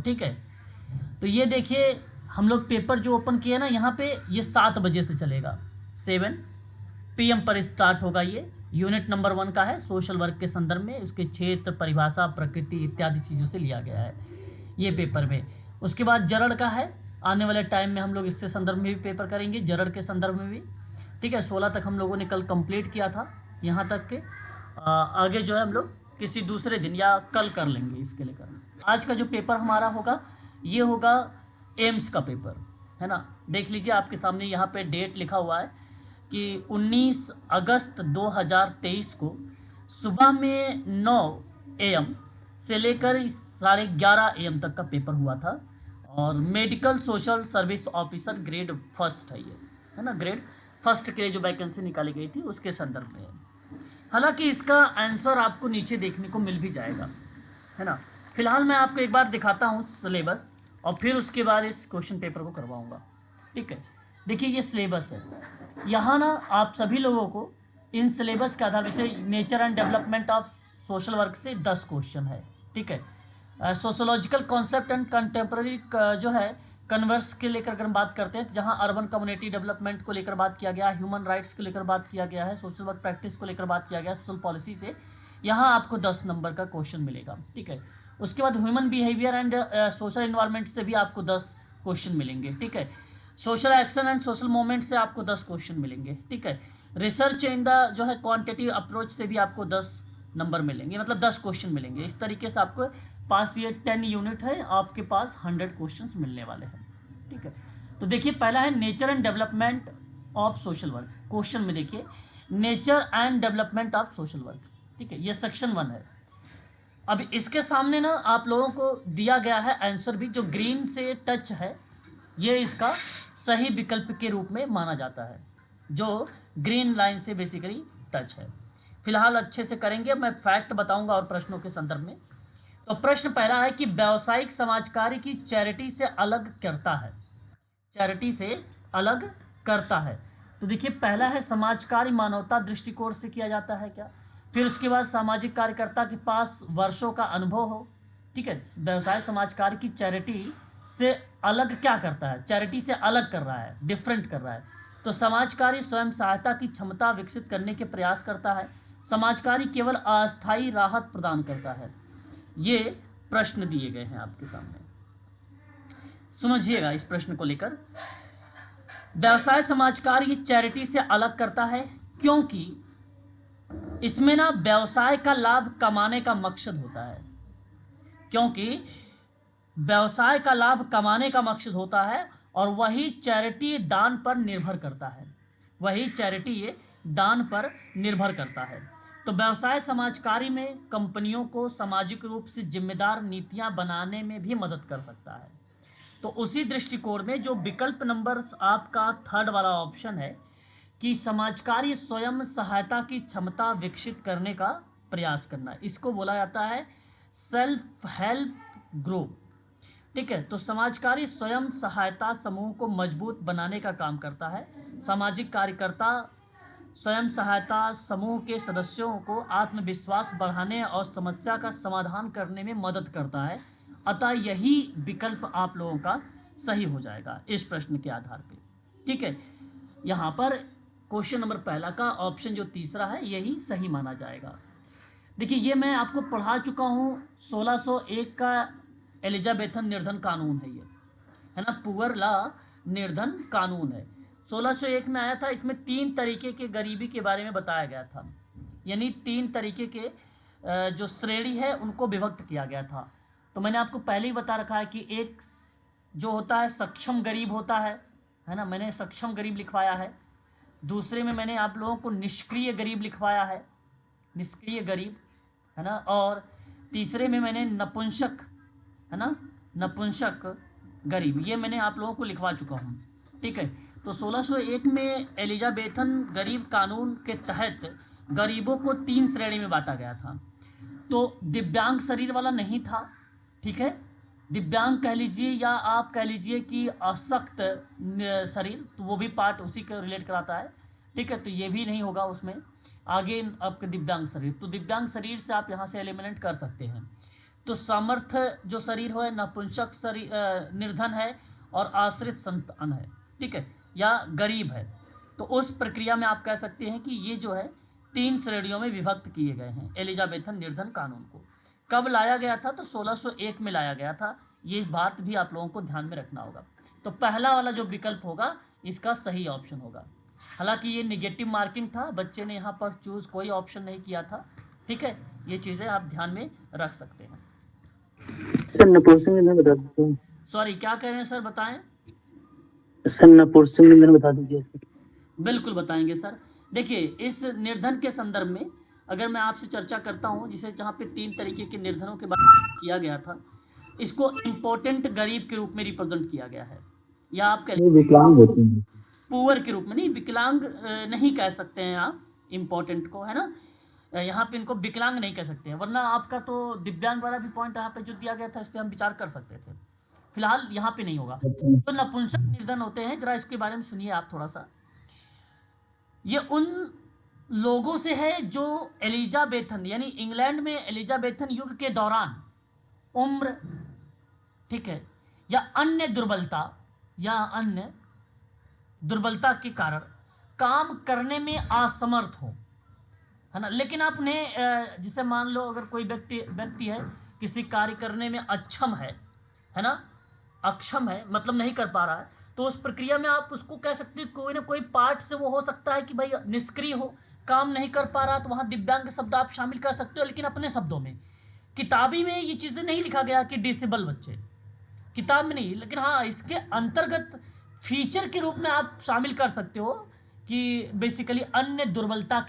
ठीक है। तो ये देखिए हम लोग पेपर जो ओपन किए ना यहाँ पे, ये 7 बजे से चलेगा, 7 PM पर स्टार्ट होगा। ये यूनिट नंबर 1 का है, सोशल वर्क के संदर्भ में उसके क्षेत्र, परिभाषा, प्रकृति इत्यादि चीज़ों से लिया गया है ये पेपर में। उसके बाद जरड़ का है, आने वाले टाइम में हम लोग इससे संदर्भ में भी पेपर करेंगे, जरड़ के संदर्भ में भी, ठीक है। 16 तक हम लोगों ने कल कंप्लीट किया था, यहाँ तक के आगे जो है हम लोग किसी दूसरे दिन या कल कर लेंगे इसके लेकर। आज का जो पेपर हमारा होगा ये होगा एम्स का पेपर, है ना। देख लीजिए आपके सामने यहाँ पे डेट लिखा हुआ है कि 19 अगस्त 2023 को सुबह में 9 AM से लेकर 11:30 AM तक का पेपर हुआ था। और medical social service officer grade first है ये, है ना, ग्रेड फर्स्ट के लिए जो वैकेंसी निकाली गई थी उसके संदर्भ में। हालांकि इसका आंसर आपको नीचे देखने को मिल भी जाएगा, है ना। फिलहाल मैं आपको एक बार दिखाता हूँ सिलेबस और फिर उसके बाद इस क्वेश्चन पेपर को करवाऊँगा, ठीक है। देखिए ये सिलेबस है, यहाँ ना आप सभी लोगों को इन सिलेबस के आधार पर nature and development of social work से 10 क्वेश्चन है, ठीक है। सोशोलॉजिकल कॉन्सेप्ट एंड कंटेम्प्रेरी जो है कन्वर्स के लेकर अगर हम बात करते हैं तो जहाँ अर्बन कम्युनिटी डेवलपमेंट को लेकर बात किया गया, ह्यूमन राइट्स को लेकर बात किया गया है, सोशल वर्क प्रैक्टिस को लेकर बात किया गया, सोशल पॉलिसी से यहाँ आपको 10 नंबर का क्वेश्चन मिलेगा, ठीक है। उसके बाद human behaviour and social environment से भी आपको 10 क्वेश्चन मिलेंगे, ठीक है। Social action and social movement से आपको 10 क्वेश्चन मिलेंगे, ठीक है। रिसर्च इन द जो है क्वांटिटेटिव अप्रोच से भी आपको 10 नंबर मिलेंगे, मतलब 10 क्वेश्चन मिलेंगे। इस तरीके से आपको पास ये 10 यूनिट है, आपके पास 100 क्वेश्चंस मिलने वाले हैं, ठीक है। तो देखिए पहला है nature and development of social work. Question में देखिए nature and development of social work, ठीक है, ये सेक्शन 1 है। अब इसके सामने ना आप लोगों को दिया गया है आंसर भी, जो ग्रीन से टच है ये इसका सही विकल्प के रूप में माना जाता है, जो ग्रीन लाइन से बेसिकली टच है। फिलहाल अच्छे से करेंगे, मैं फैक्ट बताऊंगा और प्रश्नों के संदर्भ में। तो प्रश्न पहला है कि व्यावसायिक समाजकार्य की चैरिटी से अलग करता है, चैरिटी से अलग करता है। तो देखिए पहला है समाजकार्य मानवता दृष्टिकोण से किया जाता है क्या। फिर उसके बाद सामाजिक कार्यकर्ता के पास वर्षों का अनुभव हो, ठीक है। व्यवसाय समाजकार्य की चैरिटी से अलग क्या करता है, चैरिटी से अलग कर रहा है, डिफरेंट कर रहा है। तो समाजकार्य स्वयं सहायता की क्षमता विकसित करने के प्रयास करता है, समाजकार्य केवल अस्थायी राहत प्रदान करता है। ये प्रश्न दिए गए हैं आपके सामने, समझिएगा इस प्रश्न को लेकर। व्यवसाय समाजकार्य चैरिटी से अलग करता है क्योंकि इसमें ना व्यवसाय का लाभ कमाने का मकसद होता है, क्योंकि व्यवसाय का लाभ कमाने का मकसद होता है और वही चैरिटी दान पर निर्भर करता है, वही चैरिटी ये दान पर निर्भर करता है। तो व्यवसाय समाजकार्य में कंपनियों को सामाजिक रूप से जिम्मेदार नीतियां बनाने में भी मदद कर सकता है। तो उसी दृष्टिकोण में जो विकल्प नंबर आपका 3rd वाला ऑप्शन है कि समाजकार्य स्वयं सहायता की क्षमता विकसित करने का प्रयास करना, इसको बोला जाता है सेल्फ हेल्प ग्रुप, ठीक है। तो समाजकार्य स्वयं सहायता समूह को मजबूत बनाने का काम करता है। सामाजिक कार्यकर्ता स्वयं सहायता समूह के सदस्यों को आत्मविश्वास बढ़ाने और समस्या का समाधान करने में मदद करता है। अतः यही विकल्प आप लोगों का सही हो जाएगा इस प्रश्न के आधार पे, ठीक है। यहाँ पर क्वेश्चन नंबर पहला का ऑप्शन जो तीसरा है यही सही माना जाएगा। देखिए ये मैं आपको पढ़ा चुका हूँ, 1601 का एलिजाबेथन निर्धन कानून है ये, है ना, पुअर लॉ निर्धन कानून है, 1601 में आया था। इसमें 3 तरीके के गरीबी के बारे में बताया गया था, यानी 3 तरीके के जो श्रेणी है उनको विभक्त किया गया था। तो मैंने आपको पहले ही बता रखा है कि एक जो होता है सक्षम गरीब होता है ना, मैंने सक्षम गरीब लिखवाया है। दूसरे में मैंने आप लोगों को निष्क्रिय गरीब लिखवाया है, निष्क्रिय गरीब, है ना। और तीसरे में मैंने नपुंसक, है ना, नपुंसक गरीब, ये मैंने आप लोगों को लिखवा चुका हूँ, ठीक है। तो 1601 में एलिजाबेथन गरीब कानून के तहत गरीबों को 3 श्रेणी में बांटा गया था। तो दिव्यांग शरीर वाला नहीं था, ठीक है, दिव्यांग कह लीजिए या आप कह लीजिए कि अशक्त शरीर, तो वो भी पार्ट उसी के रिलेट कराता है, ठीक है। तो ये भी नहीं होगा उसमें। आगे आपके दिव्यांग शरीर, तो दिव्यांग शरीर से आप यहाँ से एलिमिनेट कर सकते हैं। तो समर्थ जो शरीर हो नपुंसक शरीर निर्धन है और आश्रित संतान है, ठीक है, या गरीब है। तो उस प्रक्रिया में आप कह सकते हैं कि ये जो है 3 श्रेणियों में विभक्त किए गए हैं एलिजाबेथन निर्धन कानून को। कब लाया गया था? तो 1601 में लाया गया था। ये बात भी आप लोगों को ध्यान में रखना होगा। तो पहला वाला जो विकल्प होगा इसका सही ऑप्शन होगा। हालांकि ये निगेटिव मार्किंग था, बच्चे ने यहाँ पर चूज कोई ऑप्शन नहीं किया था, ठीक है। ये चीज़ें आप ध्यान में रख सकते हैं। सर नपुंसक निर्धन बता दीजिए। सॉरी, क्या कह रहे हैं सर, बताएं। सर नपुंसक निर्धन बता दीजिए। बिल्कुल बताएंगे सर। देखिए, इस निर्धन के संदर्भ में अगर मैं आपसे चर्चा करता हूँ, जिसे जहाँ पे 3 तरीके के निर्धनों के बारे में किया गया था, इसको इम्पोर्टेंट गरीब के रूप में रिप्रेजेंट किया गया है, या आप कह विकलांग होते हैं। पुअर के रूप में, नहीं विकलांग नहीं कह सकते हैं आप इम्पोर्टेंट को, है ना। यहाँ पे इनको विकलांग नहीं कह सकते हैं, वरना आपका तो दिव्यांग वाला भी पॉइंट यहाँ पे जो दिया गया था इस पर हम विचार कर सकते थे। फिलहाल यहाँ पे नहीं होगा। तो नपुंसक निर्धन होते हैं, जरा इसके बारे में सुनिए आप थोड़ा सा। ये उन लोगों से है जो एलिजाबेथन यानी इंग्लैंड में एलिजाबेथन युग के दौरान उम्र, ठीक है, या अन्य दुर्बलता के कारण काम करने में असमर्थ हो, है ना। लेकिन आपने जिसे मान लो अगर कोई व्यक्ति है किसी कार्य करने में अक्षम है ना, अक्षम है मतलब नहीं कर पा रहा है, तो उस प्रक्रिया में आप उसको कह सकते हो कोई ना कोई पार्ट से वो हो सकता है कि भाई निष्क्रिय हो, काम नहीं कर पा रहा, तो वहाँ दिव्यांग शब्द आप शामिल कर सकते हो, लेकिन अपने शब्दों में। किताबी में ये चीज़ें नहीं लिखा गया कि डिसेबल बच्चे, किताब में नहीं, लेकिन हाँ इसके अंतर्गत फीचर के रूप में आप शामिल कर सकते हो कि बेसिकली अन्य दुर्बलता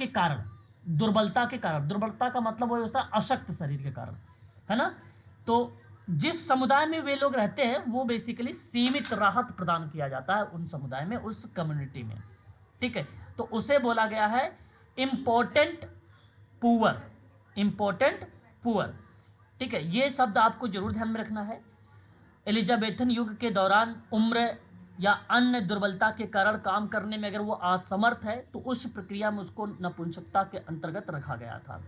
का मतलब वही होता है अशक्त शरीर के कारण, है ना। तो जिस समुदाय में वे लोग रहते हैं वो बेसिकली सीमित राहत प्रदान किया जाता है उन समुदाय में, उस कम्युनिटी में, ठीक है। तो उसे बोला गया है इम्पोर्टेंट पुअर, ठीक है। ये शब्द आपको जरूर ध्यान में रखना है। एलिजाबेथन युग के दौरान उम्र या अन्य दुर्बलता के कारण काम करने में अगर वो असमर्थ है तो उस प्रक्रिया में उसको नपुंसकता के अंतर्गत रखा गया था,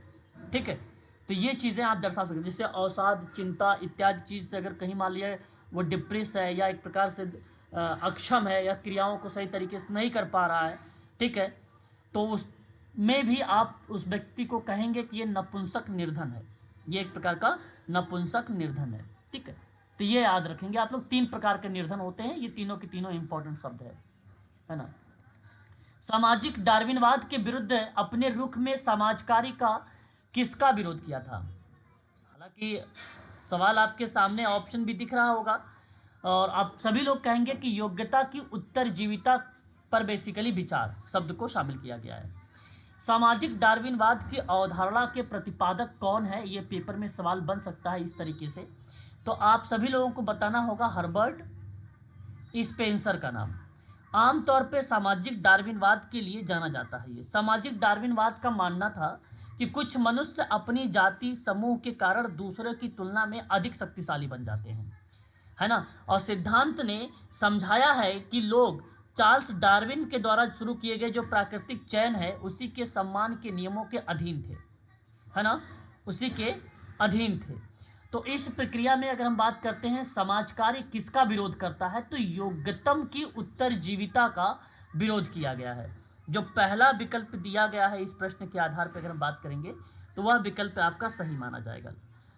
ठीक है। तो ये चीज़ें आप दर्शा सकते हैं, जिससे अवसाद, चिंता इत्यादि चीज़ से अगर कहीं मान लिया वो डिप्रेस है या एक प्रकार से अक्षम है या क्रियाओं को सही तरीके से नहीं कर पा रहा है, ठीक है, तो उसमें भी आप उस व्यक्ति को कहेंगे कि ये नपुंसक निर्धन है, ये एक प्रकार का नपुंसक निर्धन है, ठीक है। तो ये याद रखेंगे आप लोग, 3 प्रकार के निर्धन होते हैं, ये तीनों के तीनों इंपॉर्टेंट शब्द है ना। सामाजिक डार्विनवाद के विरुद्ध अपने रुख में समाजकारी का किसका विरोध किया था? हालांकि सवाल आपके सामने ऑप्शन भी दिख रहा होगा और आप सभी लोग कहेंगे कि योग्यता की उत्तरजीविता पर बेसिकली विचार शब्द को शामिल किया गया है। सामाजिक डार्विनवाद की अवधारणा के प्रतिपादक कौन है, ये पेपर में सवाल बन सकता है इस तरीके से। तो आप सभी लोगों को बताना होगा हर्बर्ट स्पेंसर का नाम। आमतौर पे सामाजिक डार्विनवाद के लिए जाना जाता है। ये सामाजिक डार्विनवाद का मानना था कि कुछ मनुष्य अपनी जाति समूह के कारण दूसरे की तुलना में अधिक शक्तिशाली बन जाते हैं, है ना। और सिद्धांत ने समझाया है कि लोग चार्ल्स डार्विन के द्वारा शुरू किए गए जो प्राकृतिक चयन है उसी के सम्मान के नियमों के अधीन थे, है ना, उसी के अधीन थे। तो इस प्रक्रिया में अगर हम बात करते हैं समाज कार्य किसका विरोध करता है, तो योग्यतम की उत्तरजीविता का विरोध किया गया है। जो पहला विकल्प दिया गया है इस प्रश्न के आधार पर अगर हम बात करेंगे तो वह विकल्प आपका सही माना जाएगा।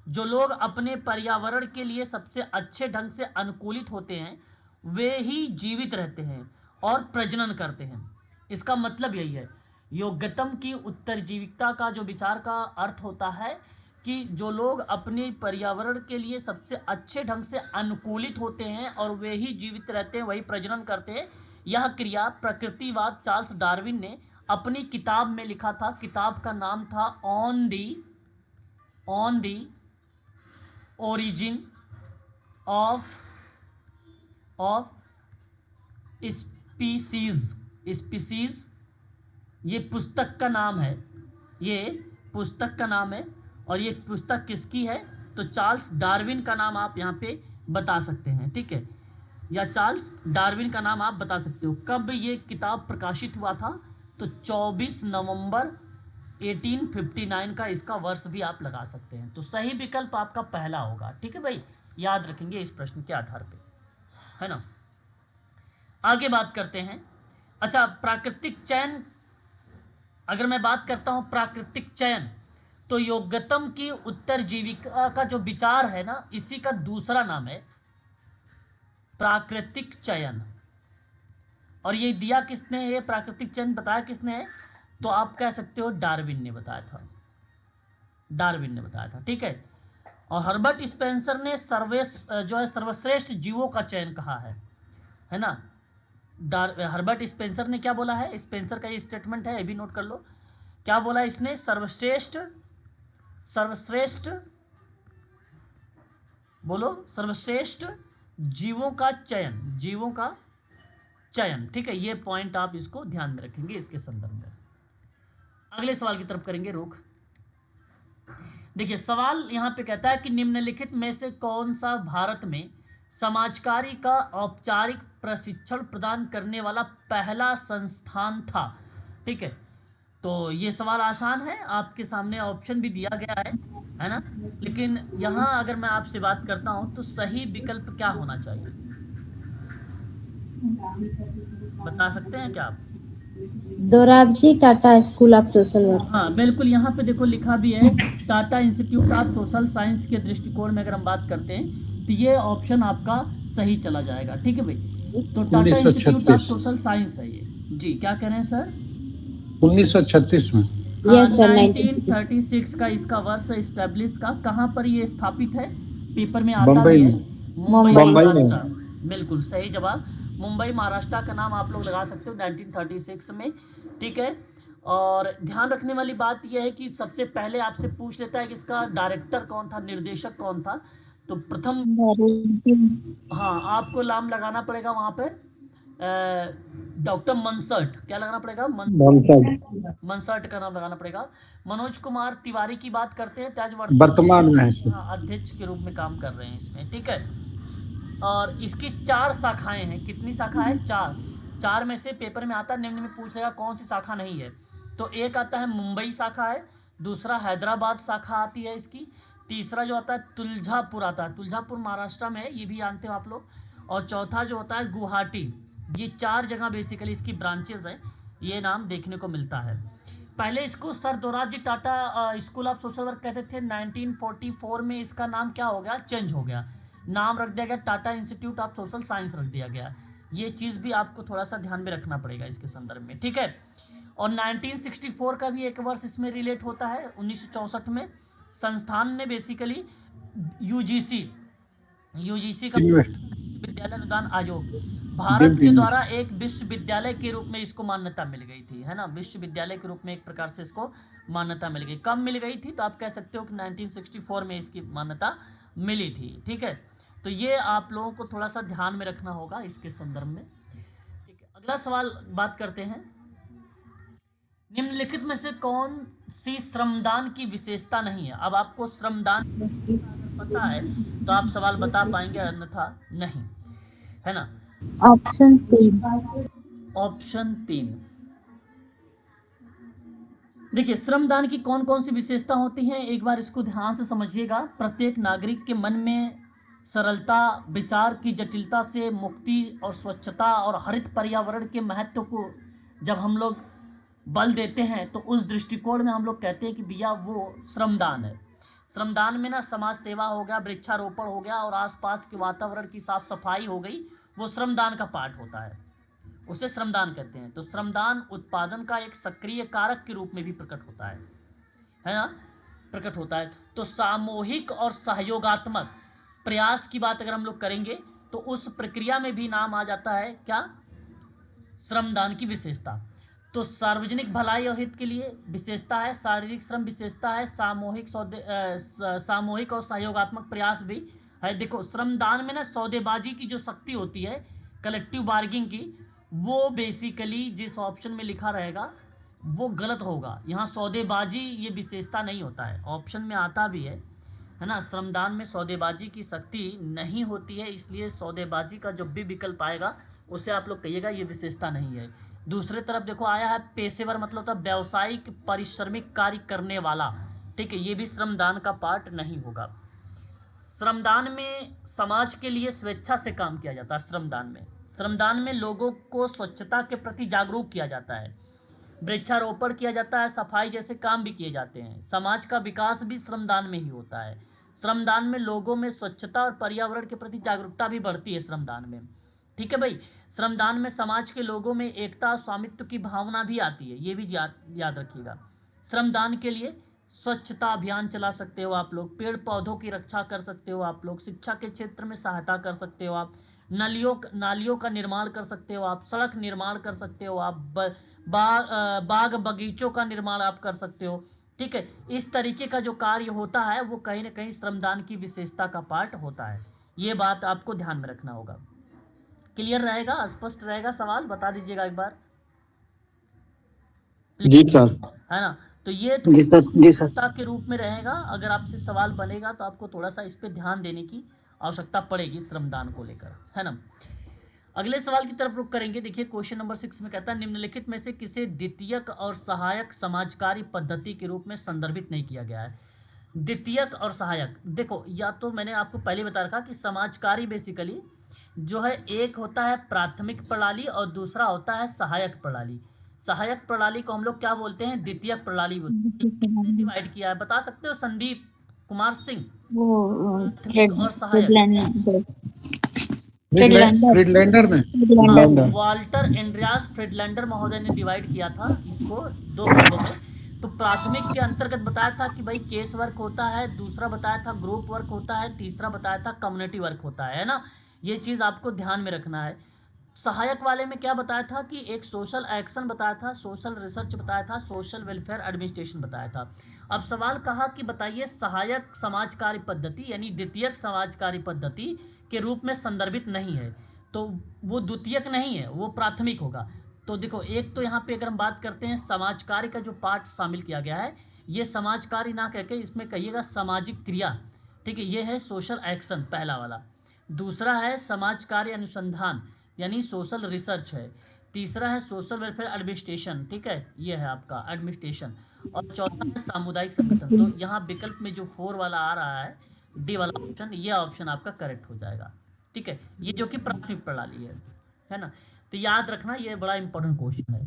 जो लोग अपने पर्यावरण के लिए सबसे अच्छे ढंग से अनुकूलित होते हैं वे ही जीवित रहते हैं और प्रजनन करते हैं। इसका मतलब यही है, योग्यतम की उत्तरजीविता का जो विचार का अर्थ होता है कि जो लोग अपने पर्यावरण के लिए सबसे अच्छे ढंग से अनुकूलित होते हैं और वे ही जीवित रहते हैं, वही प्रजनन करते हैं। यह क्रिया प्रकृतिवाद चार्ल्स डार्विन ने अपनी किताब में लिखा था। किताब का नाम था on the origin of species. ये पुस्तक का नाम है, और ये पुस्तक किसकी है, तो चार्ल्स डार्विन का नाम आप यहाँ पे बता सकते हैं, ठीक है, या चार्ल्स डार्विन का नाम आप बता सकते हो। कब ये किताब प्रकाशित हुआ था, तो 24 नवंबर 1859 का इसका वर्ष भी आप लगा सकते हैं। तो सही विकल्प आपका पहला होगा। ठीक है भाई, याद रखेंगे इस प्रश्न के आधार पे, है ना। आगे बात करते हैं। अच्छा, प्राकृतिक चयन, अगर मैं बात करता हूं प्राकृतिक चयन, तो योग्यतम की उत्तरजीविका का जो विचार है ना, इसी का दूसरा नाम है प्राकृतिक चयन। और ये दिया किसने, ये प्राकृतिक चयन बताया किसने है, तो आप कह सकते हो डार्विन ने बताया था, डार्विन ने बताया था। ठीक है। और हर्बर्ट स्पेंसर ने सर्वश्रेष्ठ जीवों का चयन कहा है ना। हर्बर्ट स्पेंसर ने क्या बोला है, स्पेंसर का ये स्टेटमेंट है, ये भी नोट कर लो। क्या बोला इसने, सर्वश्रेष्ठ बोलो, सर्वश्रेष्ठ जीवों का चयन। ठीक है, ये पॉइंट आप इसको ध्यान में रखेंगे इसके संदर्भ में। अगले सवाल की तरफ करेंगे रुख। देखिए सवाल यहां पे कहता है कि निम्नलिखित में से कौन सा भारत में समाजकारी का औपचारिक प्रशिक्षण प्रदान करने वाला पहला संस्थान था। ठीक है, तो ये सवाल आसान है, आपके सामने ऑप्शन भी दिया गया है ना। लेकिन यहाँ अगर मैं आपसे बात करता हूँ तो सही विकल्प क्या होना चाहिए, बता सकते हैं क्या आप? Dorabji Tata school of social work. हाँ बिल्कुल, यहाँ पे देखो लिखा भी है Tata institute of social science के दृष्टिकोण में अगर हम बात करते हैं तो ये ऑप्शन आपका सही चला जाएगा। ठीक है भाई, तो Tata institute of social science है ये। जी क्या कह रहे हैं सर? 1936 में। Yes, sir, 1936 का इसका वर्ष इस्टेब्लिश का। कहाँ पर ये स्थापित है, पेपर में आता बम्बई भी है, में। मुंबई बम्बई में। महाराष्ट्र। बिल्कुल सही जवाब, मुंबई महाराष्ट्र का नाम आप लोग लगा सकते हो 1936 में। ठीक है, और ध्यान रखने वाली बात यह है कि सबसे पहले आपसे पूछ लेता है कि इसका डायरेक्टर कौन था, निर्देशक कौन था। तो प्रथम हाँ आपको नाम लगाना पड़ेगा वहाँ पे डॉक्टर मनसर्ट, क्या लगाना पड़ेगा, मनसर्ट का नाम लगाना पड़ेगा। मनोज कुमार तिवारी की बात करते हैं, वर्तमान में है। अध्यक्ष के रूप में काम कर रहे हैं इसमें। ठीक है, और इसकी 4 शाखाएं हैं। कितनी शाखा है, 4 में से पेपर में आता है, निम्न में पूछेगा कौन सी शाखा नहीं है। तो एक आता है मुंबई शाखा है, दूसरा हैदराबाद शाखा आती है इसकी, तीसरा जो आता है तुलजापुर आता है, तुलजापुर महाराष्ट्र में है, ये भी जानते हो आप लोग, और चौथा जो होता है गुवाहाटी। ये 4 जगह बेसिकली इसकी ब्रांचेज हैं, ये नाम देखने को मिलता है। पहले इसको sir Dorabji Tata school of social work कहते थे। 1944 में इसका नाम क्या हो गया, चेंज हो गया, नाम रख दिया गया Tata institute of social science रख दिया गया। ये चीज़ भी आपको थोड़ा सा ध्यान में रखना पड़ेगा इसके संदर्भ में। ठीक है, और 1964 का भी एक वर्ष इसमें रिलेट होता है। 1964 में संस्थान ने बेसिकली यूजीसी का विश्वविद्यालय अनुदान आयोग भारत के द्वारा एक विश्वविद्यालय के रूप में इसको मान्यता मिल गई थी, है ना। विश्वविद्यालय के रूप में एक प्रकार से इसको मान्यता मिल गई। कब मिल गई थी, तो आप कह सकते हो कि 1964 में इसकी मान्यता मिली थी। ठीक है, तो ये आप लोगों को थोड़ा सा ध्यान में रखना होगा इसके संदर्भ में। ठीक है, अगला सवाल बात करते हैं। निम्नलिखित में से कौन सी श्रमदान की विशेषता नहीं है। अब आपको श्रमदान पता है तो आप सवाल बता पाएंगे, अन्यथा नहीं, है ना। ऑप्शन 3। देखिए श्रमदान की कौन कौन सी विशेषता होती हैं, एक बार इसको ध्यान से समझिएगा। प्रत्येक नागरिक के मन में सरलता, विचार की जटिलता से मुक्ति और स्वच्छता और हरित पर्यावरण के महत्व को जब हम लोग बल देते हैं तो उस दृष्टिकोण में हम लोग कहते हैं कि भैया वो श्रमदान है। श्रमदान में ना समाज सेवा हो गया, वृक्षारोपण हो गया, और आसपास के वातावरण की साफ सफाई हो गई, वो श्रमदान का पार्ट होता है, उसे श्रमदान कहते हैं। तो श्रमदान उत्पादन का एक सक्रिय कारक के रूप में भी प्रकट होता है ना, प्रकट होता है। तो सामूहिक और सहयोगात्मक प्रयास की बात अगर हम लोग करेंगे तो उस प्रक्रिया में भी नाम आ जाता है क्या, श्रमदान की विशेषता। तो सार्वजनिक भलाई और हित के लिए विशेषता है, शारीरिक श्रम विशेषता है, सामूहिक और सहयोगात्मक प्रयास भी है। देखो श्रमदान में ना सौदेबाजी की जो शक्ति होती है, कलेक्टिव बार्गेनिंग की, वो बेसिकली जिस ऑप्शन में लिखा रहेगा वो गलत होगा। यहाँ सौदेबाजी ये विशेषता नहीं होता है, ऑप्शन में आता भी है ना। श्रमदान में सौदेबाजी की शक्ति नहीं होती है, इसलिए सौदेबाजी का जब भी विकल्प आएगा उसे आप लोग कहिएगा ये विशेषता नहीं है। दूसरे तरफ देखो आया है पेशेवर, मतलब होता है व्यावसायिक परिश्रमिक कार्य करने वाला, ठीक है, ये भी श्रमदान का पार्ट नहीं होगा। श्रमदान में समाज के लिए स्वेच्छा से काम किया जाता है। श्रमदान में लोगों को स्वच्छता के प्रति जागरूक किया जाता है, वृक्षारोपण किया जाता है, सफाई जैसे काम भी किए जाते हैं। समाज का विकास भी श्रमदान में ही होता है। श्रमदान में लोगों में स्वच्छता और पर्यावरण के प्रति जागरूकता भी बढ़ती है श्रमदान में, ठीक है भाई। श्रमदान में समाज के लोगों में एकता और स्वामित्व की भावना भी आती है, ये भी याद रखिएगा। श्रमदान के लिए स्वच्छता अभियान चला सकते हो आप लोग, पेड़ पौधों की रक्षा कर सकते हो आप लोग, शिक्षा के क्षेत्र में सहायता कर सकते हो आप, नालियों का निर्माण कर सकते हो आप, सड़क निर्माण कर सकते हो आप, बाग बगीचों का निर्माण आप कर सकते हो, ठीक है। इस तरीके का जो कार्य होता है वो कहीं ना कहीं श्रमदान की विशेषता का पार्ट होता है। ये बात आपको ध्यान में रखना होगा। क्लियर रहेगा, स्पष्ट रहेगा? सवाल बता दीजिएगा एक बार। जी सर। है ना, तो ये जी सर, जी सर। विशेषता के रूप में रहेगा। अगर आपसे सवाल बनेगा तो आपको थोड़ा सा इस पे ध्यान देने की आवश्यकता पड़ेगी श्रमदान को लेकर, है ना। अगले सवाल की तरफ रुख करेंगे। देखिए क्वेश्चन नंबर 6 में कहता है निम्नलिखित में से किसे द्वितीयक और सहायक समाजकारी पद्धति के रूप में संदर्भित नहीं किया गया है। द्वितीयक और सहायक, देखो या तो मैंने आपको पहले बता रखा कि समाजकारी बेसिकली जो है एक होता है प्राथमिक प्रणाली और दूसरा होता है सहायक प्रणाली। सहायक प्रणाली को हम लोग क्या बोलते हैं? द्वितीयक प्रणाली बोलते हैं। किसने डिवाइड किया है बता सकते हो? संदीप कुमार सिंह। प्राथमिक और सहायक फ्रीडलैंडर ने वाल्टर एंड्रियास फ्रीडलैंडर महोदय ने डिवाइड किया था इसको 2 भागों में। तो प्राथमिक के अंतर्गत बताया था कि भाई केस वर्क होता है, दूसरा बताया था ग्रुप वर्क होता है, तीसरा बताया था कम्युनिटी वर्क होता है ना। ये चीज़ आपको ध्यान में रखना है। सहायक वाले में क्या बताया था कि एक सोशल एक्शन बताया था, सोशल रिसर्च बताया था, सोशल वेलफेयर एडमिनिस्ट्रेशन बताया था। अब सवाल कहा कि बताइए सहायक समाज कार्य पद्धति यानी द्वितीयक समाज कार्य पद्धति के रूप में संदर्भित नहीं है, तो वो द्वितीयक नहीं है, वो प्राथमिक होगा। तो देखो एक तो यहाँ पे अगर हम बात करते हैं समाज कार्य का जो पार्ट शामिल किया गया है, ये समाज कार्य ना कहकर इसमें कहिएगा सामाजिक क्रिया, ठीक है। ये है सोशल एक्शन पहला वाला। दूसरा है समाज कार्य अनुसंधान यानी सोशल रिसर्च है। तीसरा है सोशल वेलफेयर एडमिनिस्ट्रेशन, ठीक है, ये है आपका एडमिनिस्ट्रेशन। और चौथा है सामुदायिक संगठन। तो यहाँ विकल्प में जो 4 वाला आ रहा है, डी वाला ऑप्शन, ये ऑप्शन आपका करेक्ट हो जाएगा, ठीक है। ये जो कि प्राथमिक प्रणाली है ना। तो याद रखना ये बड़ा इंपॉर्टेंट क्वेश्चन है।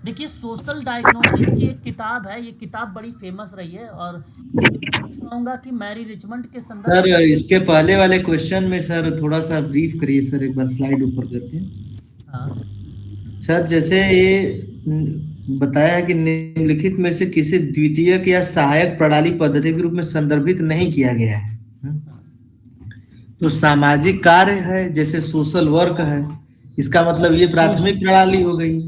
देखिए सोशल डायग्नोसिस की एक किताब है, ये किताब बड़ी फेमस रही है और कहूँगा कि मैरी रिचमंड के संदर्भ सर इसके पहले वाले क्वेश्चन में सर थोड़ा सा ब्रीफ करिए सर, एक बार स्लाइड ऊपर करके। हाँ सर जैसे ये बताया है कि निम्नलिखित में से किसी द्वितीयक या सहायक प्रणाली पद्धति के रूप में संदर्भित नहीं किया गया है। तो सामाजिक कार्य है जैसे सोशल वर्क है, इसका मतलब ये प्राथमिक प्रणाली हो गई।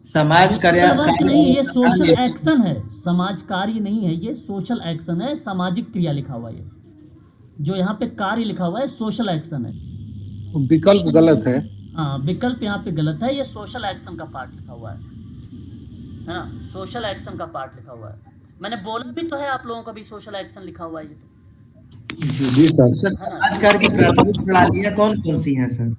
समाज कार्य नहीं, ये सोशल एक्शन है, समाज कार्य नहीं है, ये सोशल एक्शन है। सामाजिक क्रिया लिखा हुआ है, जो यहाँ पे कार्य लिखा हुआ है सोशल एक्शन है। विकल्प गलत है। हाँ विकल्प यहाँ पे गलत है, ये सोशल एक्शन का पार्ट लिखा हुआ है ना, सोशल एक्शन का पार्ट लिखा हुआ है। मैंने बोला भी तो है आप लोगों का भी सोशल एक्शन लिखा हुआ है ये तो। जी सर। समाज कार्य की प्राथमिक प्रणालियां कौन कौन सी हैं सर?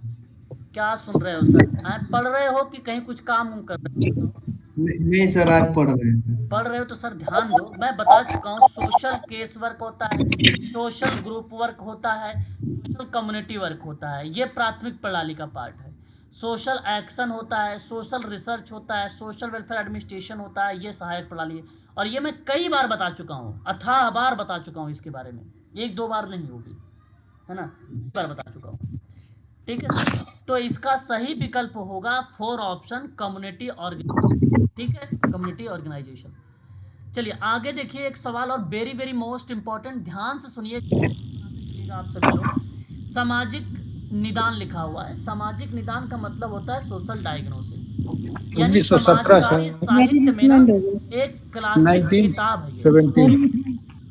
क्या सुन रहे हो सर? पढ़ रहे हो कि कहीं कुछ काम कर रहे हो? नहीं सर आज पढ़ रहे हैं सर। पढ़ रहे हो तो सर ध्यान दो, मैं बता चुका हूँ। सोशल केस वर्क होता है, सोशल ग्रुप वर्क होता है, सोशल कम्युनिटी वर्क होता है, ये प्राथमिक प्रणाली का पार्ट है। सोशल एक्शन होता है, सोशल रिसर्च होता है, सोशल वेलफेयर एडमिनिस्ट्रेशन होता है, ये सहायक प्रणाली है। और ये मैं कई बार बता चुका हूँ, अथाह बार बता चुका हूँ इसके बारे में, 1-2 बार नहीं होगी, है ना, 2 बार बता चुका हूँ, ठीक है। तो इसका सही विकल्प होगा 4 ऑप्शन कम्युनिटी ऑर्गेनाइजेशन, ठीक है, कम्युनिटी ऑर्गेनाइजेशन। चलिए आगे देखिए एक सवाल और वेरी वेरी मोस्ट इंपॉर्टेंट, ध्यान से सुनिए आप सभी लोग। सामाजिक निदान लिखा हुआ है। सामाजिक निदान का मतलब होता है सोशल डायग्नोसिस, यानी समाजकारी साहित्य में ना एक क्लासिक किताब है ये।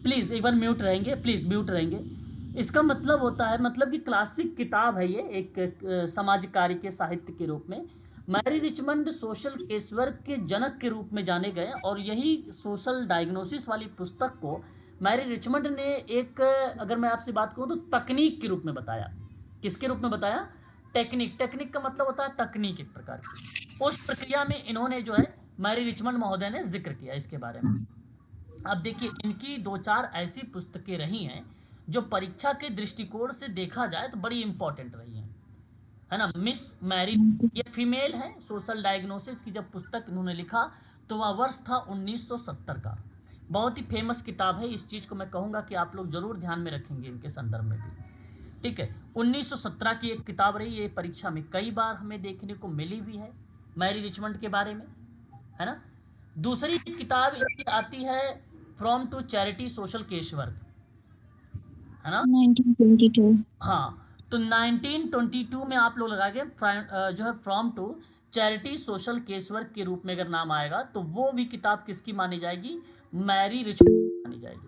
प्लीज एक बार म्यूट रहेंगे, प्लीज म्यूट रहेंगे। इसका मतलब होता है, मतलब कि क्लासिक किताब है ये, एक सामाजिक कार्य के साहित्य के रूप में। Mary Richmond social case work के जनक के रूप में जाने गए और यही सोशल डायग्नोसिस वाली पुस्तक को मैरी रिचमंड ने एक, अगर मैं आपसे बात करूं तो तकनीक के रूप में बताया। किसके रूप में बताया? टेक्निक, टेक्निक का मतलब होता है तकनीक एक प्रकार की। उस प्रक्रिया में इन्होंने जो है मैरी रिचमंड महोदय ने जिक्र किया इसके बारे में। अब देखिए इनकी 2-4 ऐसी पुस्तकें रही हैं जो परीक्षा के दृष्टिकोण से देखा जाए तो बड़ी इंपॉर्टेंट रही हैं, है ना। मिस मैरी, ये फीमेल है, सोशल डायग्नोसिस की जब पुस्तक इन्होंने लिखा तो वह वर्ष था 1970 का। बहुत ही फेमस किताब है, इस चीज़ को मैं कहूँगा कि आप लोग जरूर ध्यान में रखेंगे इनके संदर्भ में भी, ठीक है। 1917 की एक किताब रही, ये परीक्षा में कई बार हमें देखने को मिली भी है मैरी रिचमंड के बारे में, है ना। दूसरी किताब इनकी आती है from to charity social case work, है ना। 1922। हाँ, तो 1922 में आप लोग लगा के जो है from to charity social case work के रूप में अगर नाम आएगा तो वो भी किताब किसकी मानी जाएगी, मैरी रिचमंड मानी जाएगी।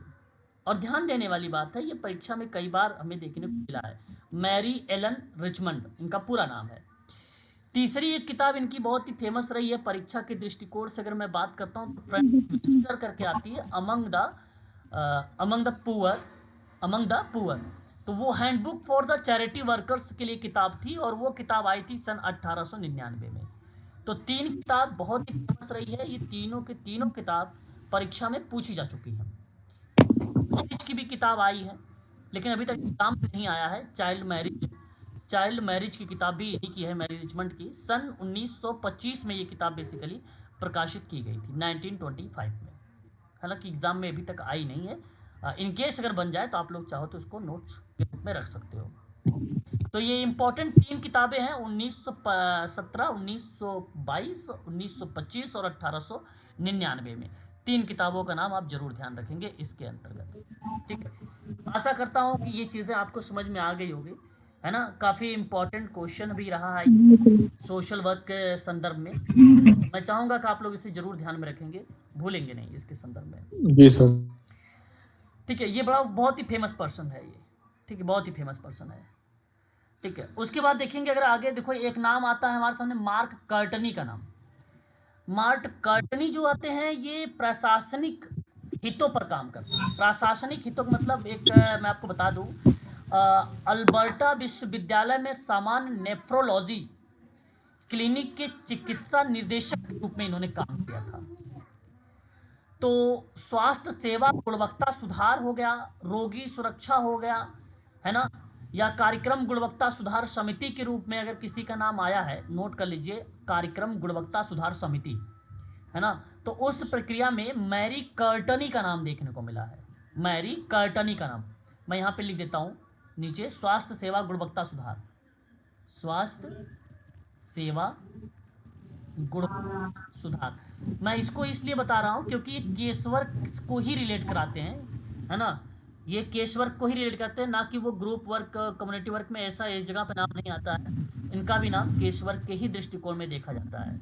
और ध्यान देने वाली बात है, ये परीक्षा में कई बार हमें देखने को मिला है, मैरी एलन रिचमंड इनका पूरा नाम है। तीसरी एक किताब इनकी बहुत ही फेमस रही है परीक्षा के दृष्टिकोण से अगर मैं बात करता हूँ तो फ्रेंड करके आती है, अमंग द पुअर। तो वो handbook for the charity workers के लिए किताब थी और वो किताब आई थी सन 1899 में। तो 3 किताब बहुत ही फेमस रही है, ये तीनों के तीनों किताब परीक्षा में पूछी जा चुकी है। मैरिज की भी किताब आई है लेकिन अभी तक एग्जाम में नहीं आया है। चाइल्ड मैरिज की किताब भी इन्हीं की है, मैरी रिचमंड की। सन 1925 में ये किताब बेसिकली प्रकाशित की गई थी, 1925 में। हालांकि एग्जाम में अभी तक आई नहीं है, इनकेस अगर बन जाए तो आप लोग चाहो तो उसको नोट्स के रूप में रख सकते हो। तो ये इंपॉर्टेंट 3 किताबें हैं, 1917, 1922, 1925 और 1899 में। 3 किताबों का नाम आप जरूर ध्यान रखेंगे इसके अंतर्गत, ठीक है। आशा करता हूँ कि ये चीज़ें आपको समझ में आ गई होगी, है ना। काफ़ी इंपॉर्टेंट क्वेश्चन भी रहा है सोशल वर्क के संदर्भ में। मैं चाहूँगा कि आप लोग इसे जरूर ध्यान में रखेंगे, भूलेंगे नहीं इसके संदर्भ में। जी सर। ठीक है, ये बहुत ही फेमस पर्सन है ये, ठीक है, बहुत ही फेमस पर्सन है, ठीक है। उसके बाद देखेंगे अगर आगे देखो एक नाम आता है हमारे सामने, मार्क कर्टनी का नाम। मार्क कर्टनी जो आते हैं ये प्रशासनिक हितों पर काम करते हैं। प्रशासनिक हितों का मतलब मैं आपको बता दूं, अल्बर्टा विश्वविद्यालय में सामान्य नेफ्रोलॉजी क्लिनिक के चिकित्सा निर्देशक के रूप में इन्होंने काम किया था। तो स्वास्थ्य सेवा गुणवत्ता सुधार हो गया, रोगी सुरक्षा हो गया, है ना, या कार्यक्रम गुणवत्ता सुधार समिति के रूप में अगर किसी का नाम आया है, नोट कर लीजिए, कार्यक्रम गुणवत्ता सुधार समिति, है ना। तो उस प्रक्रिया में मैरी कर्टनी का नाम देखने को मिला है, मैरी कर्टनी का नाम मैं यहाँ पे लिख देता हूँ नीचे, स्वास्थ्य सेवा गुणवत्ता सुधार, स्वास्थ्य सेवा गुणवत्ता सुधार। मैं इसको इसलिए बता रहा हूँ क्योंकि ये केस वर्क को ही रिलेट कराते हैं, है ना, ये केस वर्क को ही रिलेट करते हैं, ना कि वो ग्रुप वर्क कम्युनिटी वर्क में ऐसा इस जगह पर नाम नहीं आता है। इनका भी नाम केस वर्क के ही दृष्टिकोण में देखा जाता है।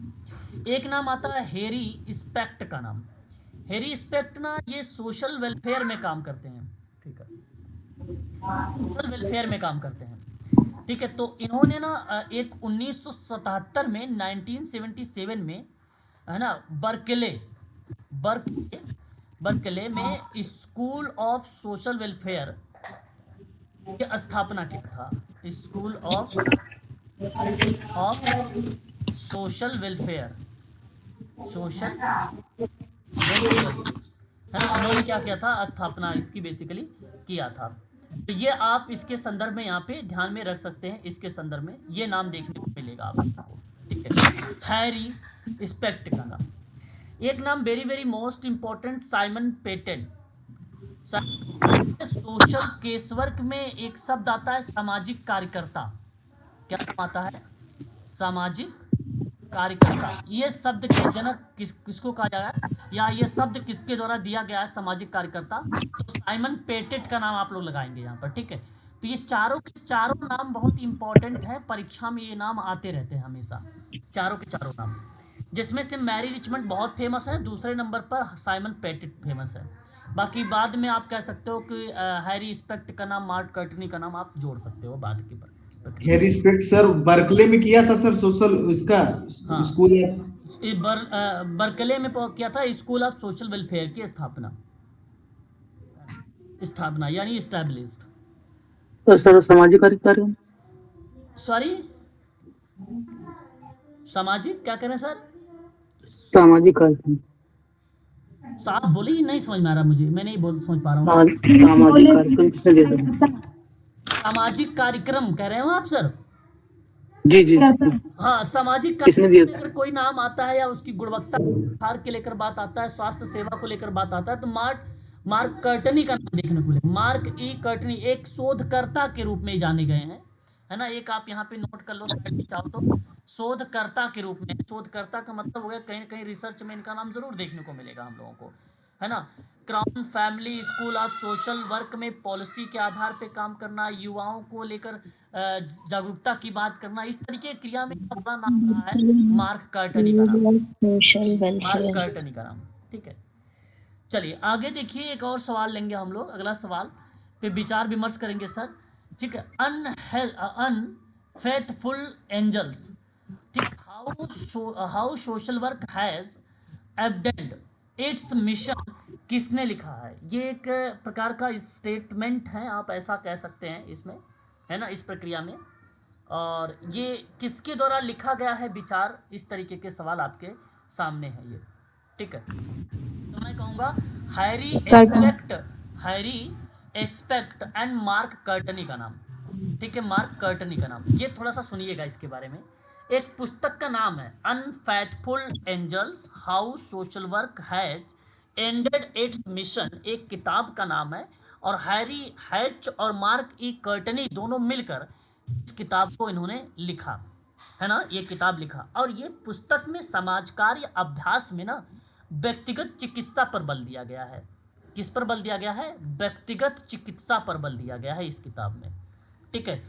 एक नाम आता है हेरी स्पेक्ट का नाम। हेरी स्पेक्ट ना ये सोशल वेलफेयर में काम करते हैं, ठीक है, सोशल वेलफेयर में काम करते हैं, ठीक है। तो इन्होंने ना एक 1977 में 1977 में, है ना, बर्कले में स्कूल ऑफ सोशल वेलफेयर की स्थापना किया था। स्कूल ऑफ सोशल वेलफेयर, है ना, इन्होंने क्या किया था, स्थापना इसकी बेसिकली किया था। तो ये आप इसके संदर्भ में यहाँ पे ध्यान में रख सकते हैं, इसके संदर्भ में ये नाम देखने को मिलेगा आपको, ठीक है, हैरी स्पेक्ट का नाम। एक नाम very very most important, Simon पेटेन। Social case work में एक शब्द आता है सामाजिक कार्यकर्ता। क्या नाम आता है, सामाजिक कार्यकर्ता। ये शब्द के जनक किसको कहा जाएगा, या ये शब्द किसके द्वारा दिया गया है, सामाजिक कार्यकर्ता, तो साइमन पेटेट का नाम आप लोग लगाएंगे यहाँ पर, ठीक है। तो ये चारों नाम बहुत इंपॉर्टेंट है, परीक्षा में ये नाम आते रहते हैं हमेशा, चारों के चारों नाम, जिसमें से मैरी रिचमंड बहुत फेमस है, दूसरे नंबर पर साइमन पेटेट फेमस है। बाकी बाद में आप कह सकते हो कि हैरी स्पेक्ट का नाम, मार्क कर्टनी का नाम आप जोड़ सकते हो बाद के पर। हैरी स्पेक्ट सर बर्कले में किया था सर, सोशल उसका स्कूल बर्कले में किया था, स्कूल ऑफ सोशल वेलफेयर की स्थापना यानी एस्टैब्लिश्ड। तो सर सामाजिक कार्यक्रम, सॉरी सामाजिक क्या करें सर? सामाजिक कार्यक्रम। साहब बोले ही नहीं समझ में आ रहा मुझे, मैं नहीं बोल समझ पा रहा हूँ। सामाजिक कार्यक्रम किसने दिया था? सामाजिक कार्यक्रम कह रहे हो आप सर? जी जी। हाँ, सामाजिक किसने दिया कार्यक्रम था? अगर कोई नाम आता है या उसकी गुणवत्ता सुधार के लेकर बात आता है, स्वास्थ्य सेवा को लेकर बात आता है, तो मार्क कर्टनी का नाम देखने को मिले। मार्क ई कर्टनी एक शोधकर्ता के रूप में जाने गए हैं, है ना। एक आप यहाँ पे नोट कर लो साइड में चाहो तो, शोधकर्ता के रूप में। शोधकर्ता का मतलब हो गया कहीं ना कहीं रिसर्च में इनका नाम जरूर देखने को मिलेगा हम लोगों को, है ना। Crown family school of social work में पॉलिसी के आधार पे काम करना, युवाओं को लेकर जागरूकता की बात करना, इस तरीके की क्रिया में अपना नाम रहा है मार्क कर्टनी का नाम, मार्क कर्टनी का नाम। ठीक है, चलिए आगे देखिए, एक और सवाल लेंगे हम लोग। अगला सवाल पे विचार विमर्श करेंगे सर। ठीक है, अनफेथफुल एंजल्स। ठीक, how social work has abandoned its mission, किसने लिखा है? ये एक प्रकार का स्टेटमेंट है, आप ऐसा कह सकते हैं इसमें, है ना, इस प्रक्रिया में। और ये किसके द्वारा लिखा गया है विचार, इस तरीके के सवाल आपके सामने है ये। ठीक है, तो मैं कहूँगा Harry expect and mark Courtney का नाम। ठीक है, मार्क कर्टनी का नाम। ये थोड़ा सा सुनिएगा इसके बारे में। एक पुस्तक का नाम है unfaithful angels, how social work has ended its mission, एक किताब का नाम है। और हैरी हैच और मार्क ई कर्टनी दोनों मिलकर इस किताब को इन्होंने लिखा, है ना, ये किताब लिखा। और ये पुस्तक में समाज कार्य अभ्यास में ना व्यक्तिगत चिकित्सा पर बल दिया गया है। किस पर बल दिया गया है? व्यक्तिगत चिकित्सा पर बल दिया गया है इस किताब में। ठीक है,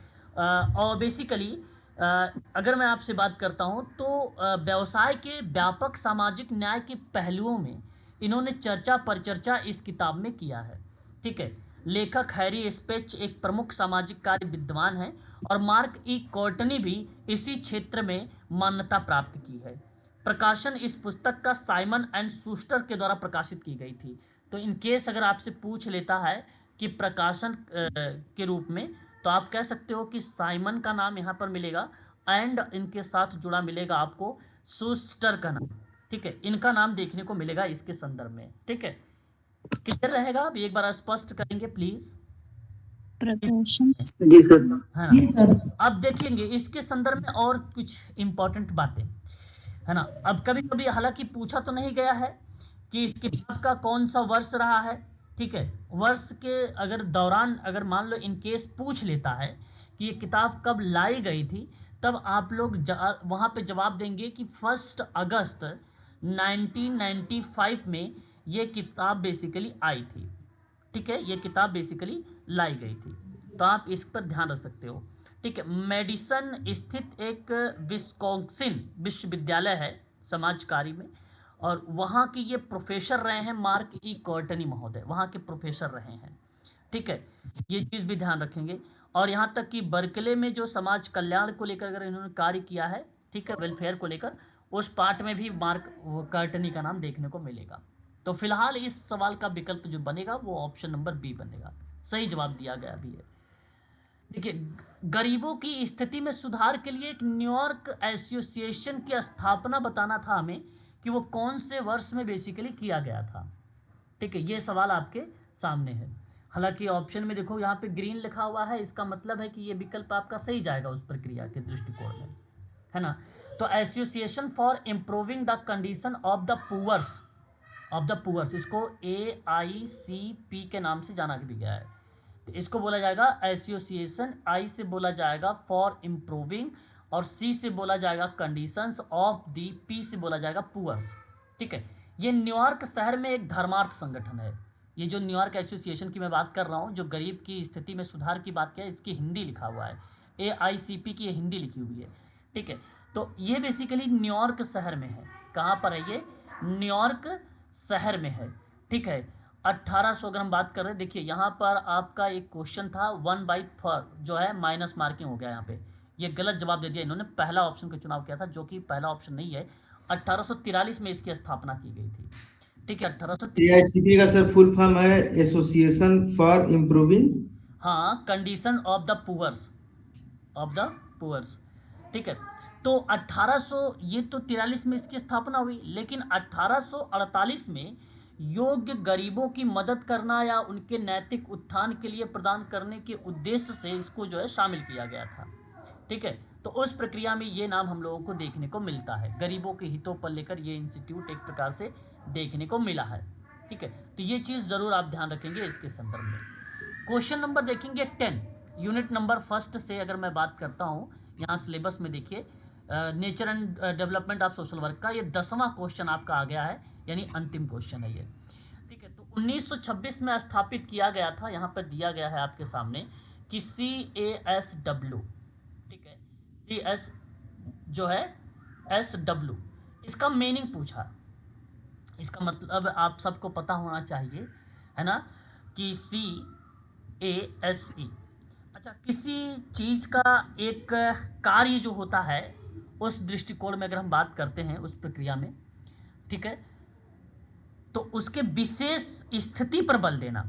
और बेसिकली अगर मैं आपसे बात करता हूँ तो व्यवसाय के व्यापक सामाजिक न्याय के पहलुओं में इन्होंने परिचर्चा इस किताब में किया है। ठीक है, लेखक हैरी स्पेच एक प्रमुख सामाजिक कार्य विद्वान है और मार्क ई कर्टनी भी इसी क्षेत्र में मान्यता प्राप्त की है। प्रकाशन इस पुस्तक का साइमन एंड शूस्टर के द्वारा प्रकाशित की गई थी। तो इन केस अगर आपसे पूछ लेता है कि प्रकाशन के रूप में, तो आप कह सकते हो कि साइमन का नाम यहाँ पर मिलेगा एंड इनके साथ जुड़ा मिलेगा आपको शूस्टर का नाम। ठीक है, इनका नाम देखने को मिलेगा इसके संदर्भ में। ठीक है, क्लियर रहेगा? आप एक बार स्पष्ट करेंगे प्लीज। प्रकाशन जी सर। है ना, अब देखेंगे इसके संदर्भ में और कुछ इंपॉर्टेंट बातें, है ना। अब कभी कभी हालांकि पूछा तो नहीं गया है कि इस किताब का कौन सा वर्ष रहा है। ठीक है, वर्ष के अगर दौरान अगर मान लो इन केस पूछ लेता है कि ये किताब कब लाई गई थी, तब आप लोग वहाँ पे जवाब देंगे कि 1 अगस्त 1995 में ये किताब बेसिकली आई थी। ठीक है, ये किताब बेसिकली लाई गई थी, तो आप इस पर ध्यान रख सकते हो। ठीक है, मेडिसन स्थित एक विस्कॉन्सिन विश्वविद्यालय है समाजकारी में, और वहाँ के ये प्रोफेसर रहे हैं मार्क ई कर्टनी महोदय, वहाँ के प्रोफेसर रहे हैं। ठीक है, ये चीज़ भी ध्यान रखेंगे। और यहाँ तक कि बर्कले में जो समाज कल्याण को लेकर अगर इन्होंने कार्य किया है, ठीक है, वेलफेयर को लेकर, उस पार्ट में भी मार्क कर्टनी का नाम देखने को मिलेगा। तो फिलहाल इस सवाल का विकल्प जो बनेगा वो ऑप्शन नंबर बी बनेगा, सही जवाब दिया गया भी है। देखिए, गरीबों की स्थिति में सुधार के लिए एक न्यूयॉर्क एसोसिएशन की स्थापना बताना था हमें कि वो कौन से वर्ष में बेसिकली किया गया था। ठीक है, ये सवाल आपके सामने है। हालांकि ऑप्शन में देखो यहाँ पे ग्रीन लिखा हुआ है, इसका मतलब है कि ये विकल्प आपका सही जाएगा उस प्रक्रिया के दृष्टिकोण में, है ना। तो association for improving the condition of the poors, इसको AICP के नाम से जाना भी गया है। तो इसको बोला जाएगा एसोसिएशन, I से बोला जाएगा फॉर इम्प्रूविंग, और C से बोला जाएगा कंडीशंस ऑफ दी, P से बोला जाएगा पुअर्स। ठीक है, ये न्यूयॉर्क शहर में एक धर्मार्थ संगठन है। ये जो न्यूयॉर्क एसोसिएशन की मैं बात कर रहा हूँ, जो गरीब की स्थिति में सुधार की बात किया, इसकी हिंदी लिखा हुआ है, AICP की हिंदी लिखी हुई है। ठीक है, तो ये बेसिकली न्यूयॉर्क शहर में है। कहाँ पर है ये? न्यूयॉर्क शहर में है। ठीक है, 1800 अगर हम बात कर रहे हैं, देखिए यहाँ पर आपका एक क्वेश्चन था 1/4 जो है माइनस मार्किंग हो गया यहाँ पे, ये गलत जवाब दे दिया इन्होंने, पहला ऑप्शन का चुनाव किया था जो कि पहला ऑप्शन नहीं है। 1843 में इसकी स्थापना की गई थी। ठीक है, 1843। AICP का सर फुल फॉर्म है एसोसिएशन फॉर इम्प्रूविंग, हाँ, कंडीशन ऑफ द पुअर्स, ठीक है, तो 1800 ये तो 43 में इसकी स्थापना हुई, लेकिन 1848 में योग्य गरीबों की मदद करना या उनके नैतिक उत्थान के लिए प्रदान करने के उद्देश्य से इसको जो है शामिल किया गया था। ठीक है, तो उस प्रक्रिया में ये नाम हम लोगों को देखने को मिलता है, गरीबों के हितों पर लेकर ये इंस्टीट्यूट एक प्रकार से देखने को मिला है। ठीक है, तो ये चीज़ ज़रूर आप ध्यान रखेंगे इसके संदर्भ में। क्वेश्चन नंबर देखेंगे 10, यूनिट नंबर 1 से अगर मैं बात करता हूँ, यहाँ सिलेबस में देखिए nature and development of social work का ये 10वां क्वेश्चन आपका आ गया है, यानी अंतिम क्वेश्चन है ये। ठीक है, तो 1926 में स्थापित किया गया था, यहाँ पर दिया गया है आपके सामने कि CASW, ठीक है, CS जो है SW, इसका मीनिंग पूछा। इसका मतलब आप सबको पता होना चाहिए, है ना, कि CASE, अच्छा, किसी चीज़ का एक कार्य जो होता है उस दृष्टिकोण में अगर हम बात करते हैं उस प्रक्रिया में, ठीक है, तो उसके विशेष स्थिति पर बल देना,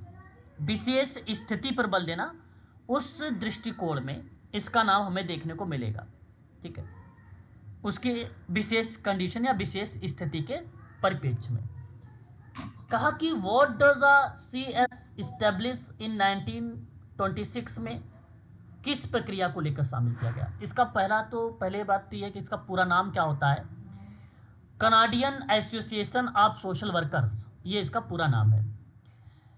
विशेष स्थिति पर बल देना, उस दृष्टिकोण में इसका नाम हमें देखने को मिलेगा। ठीक है, उसके विशेष कंडीशन या विशेष स्थिति के परिप्रेक्ष्य में। कहा कि what does CS establish in 1926 में किस प्रक्रिया को लेकर शामिल किया गया। इसका पहले बात तो यह है कि इसका पूरा नाम क्या होता है, Canadian association of social workers, ये इसका पूरा नाम है।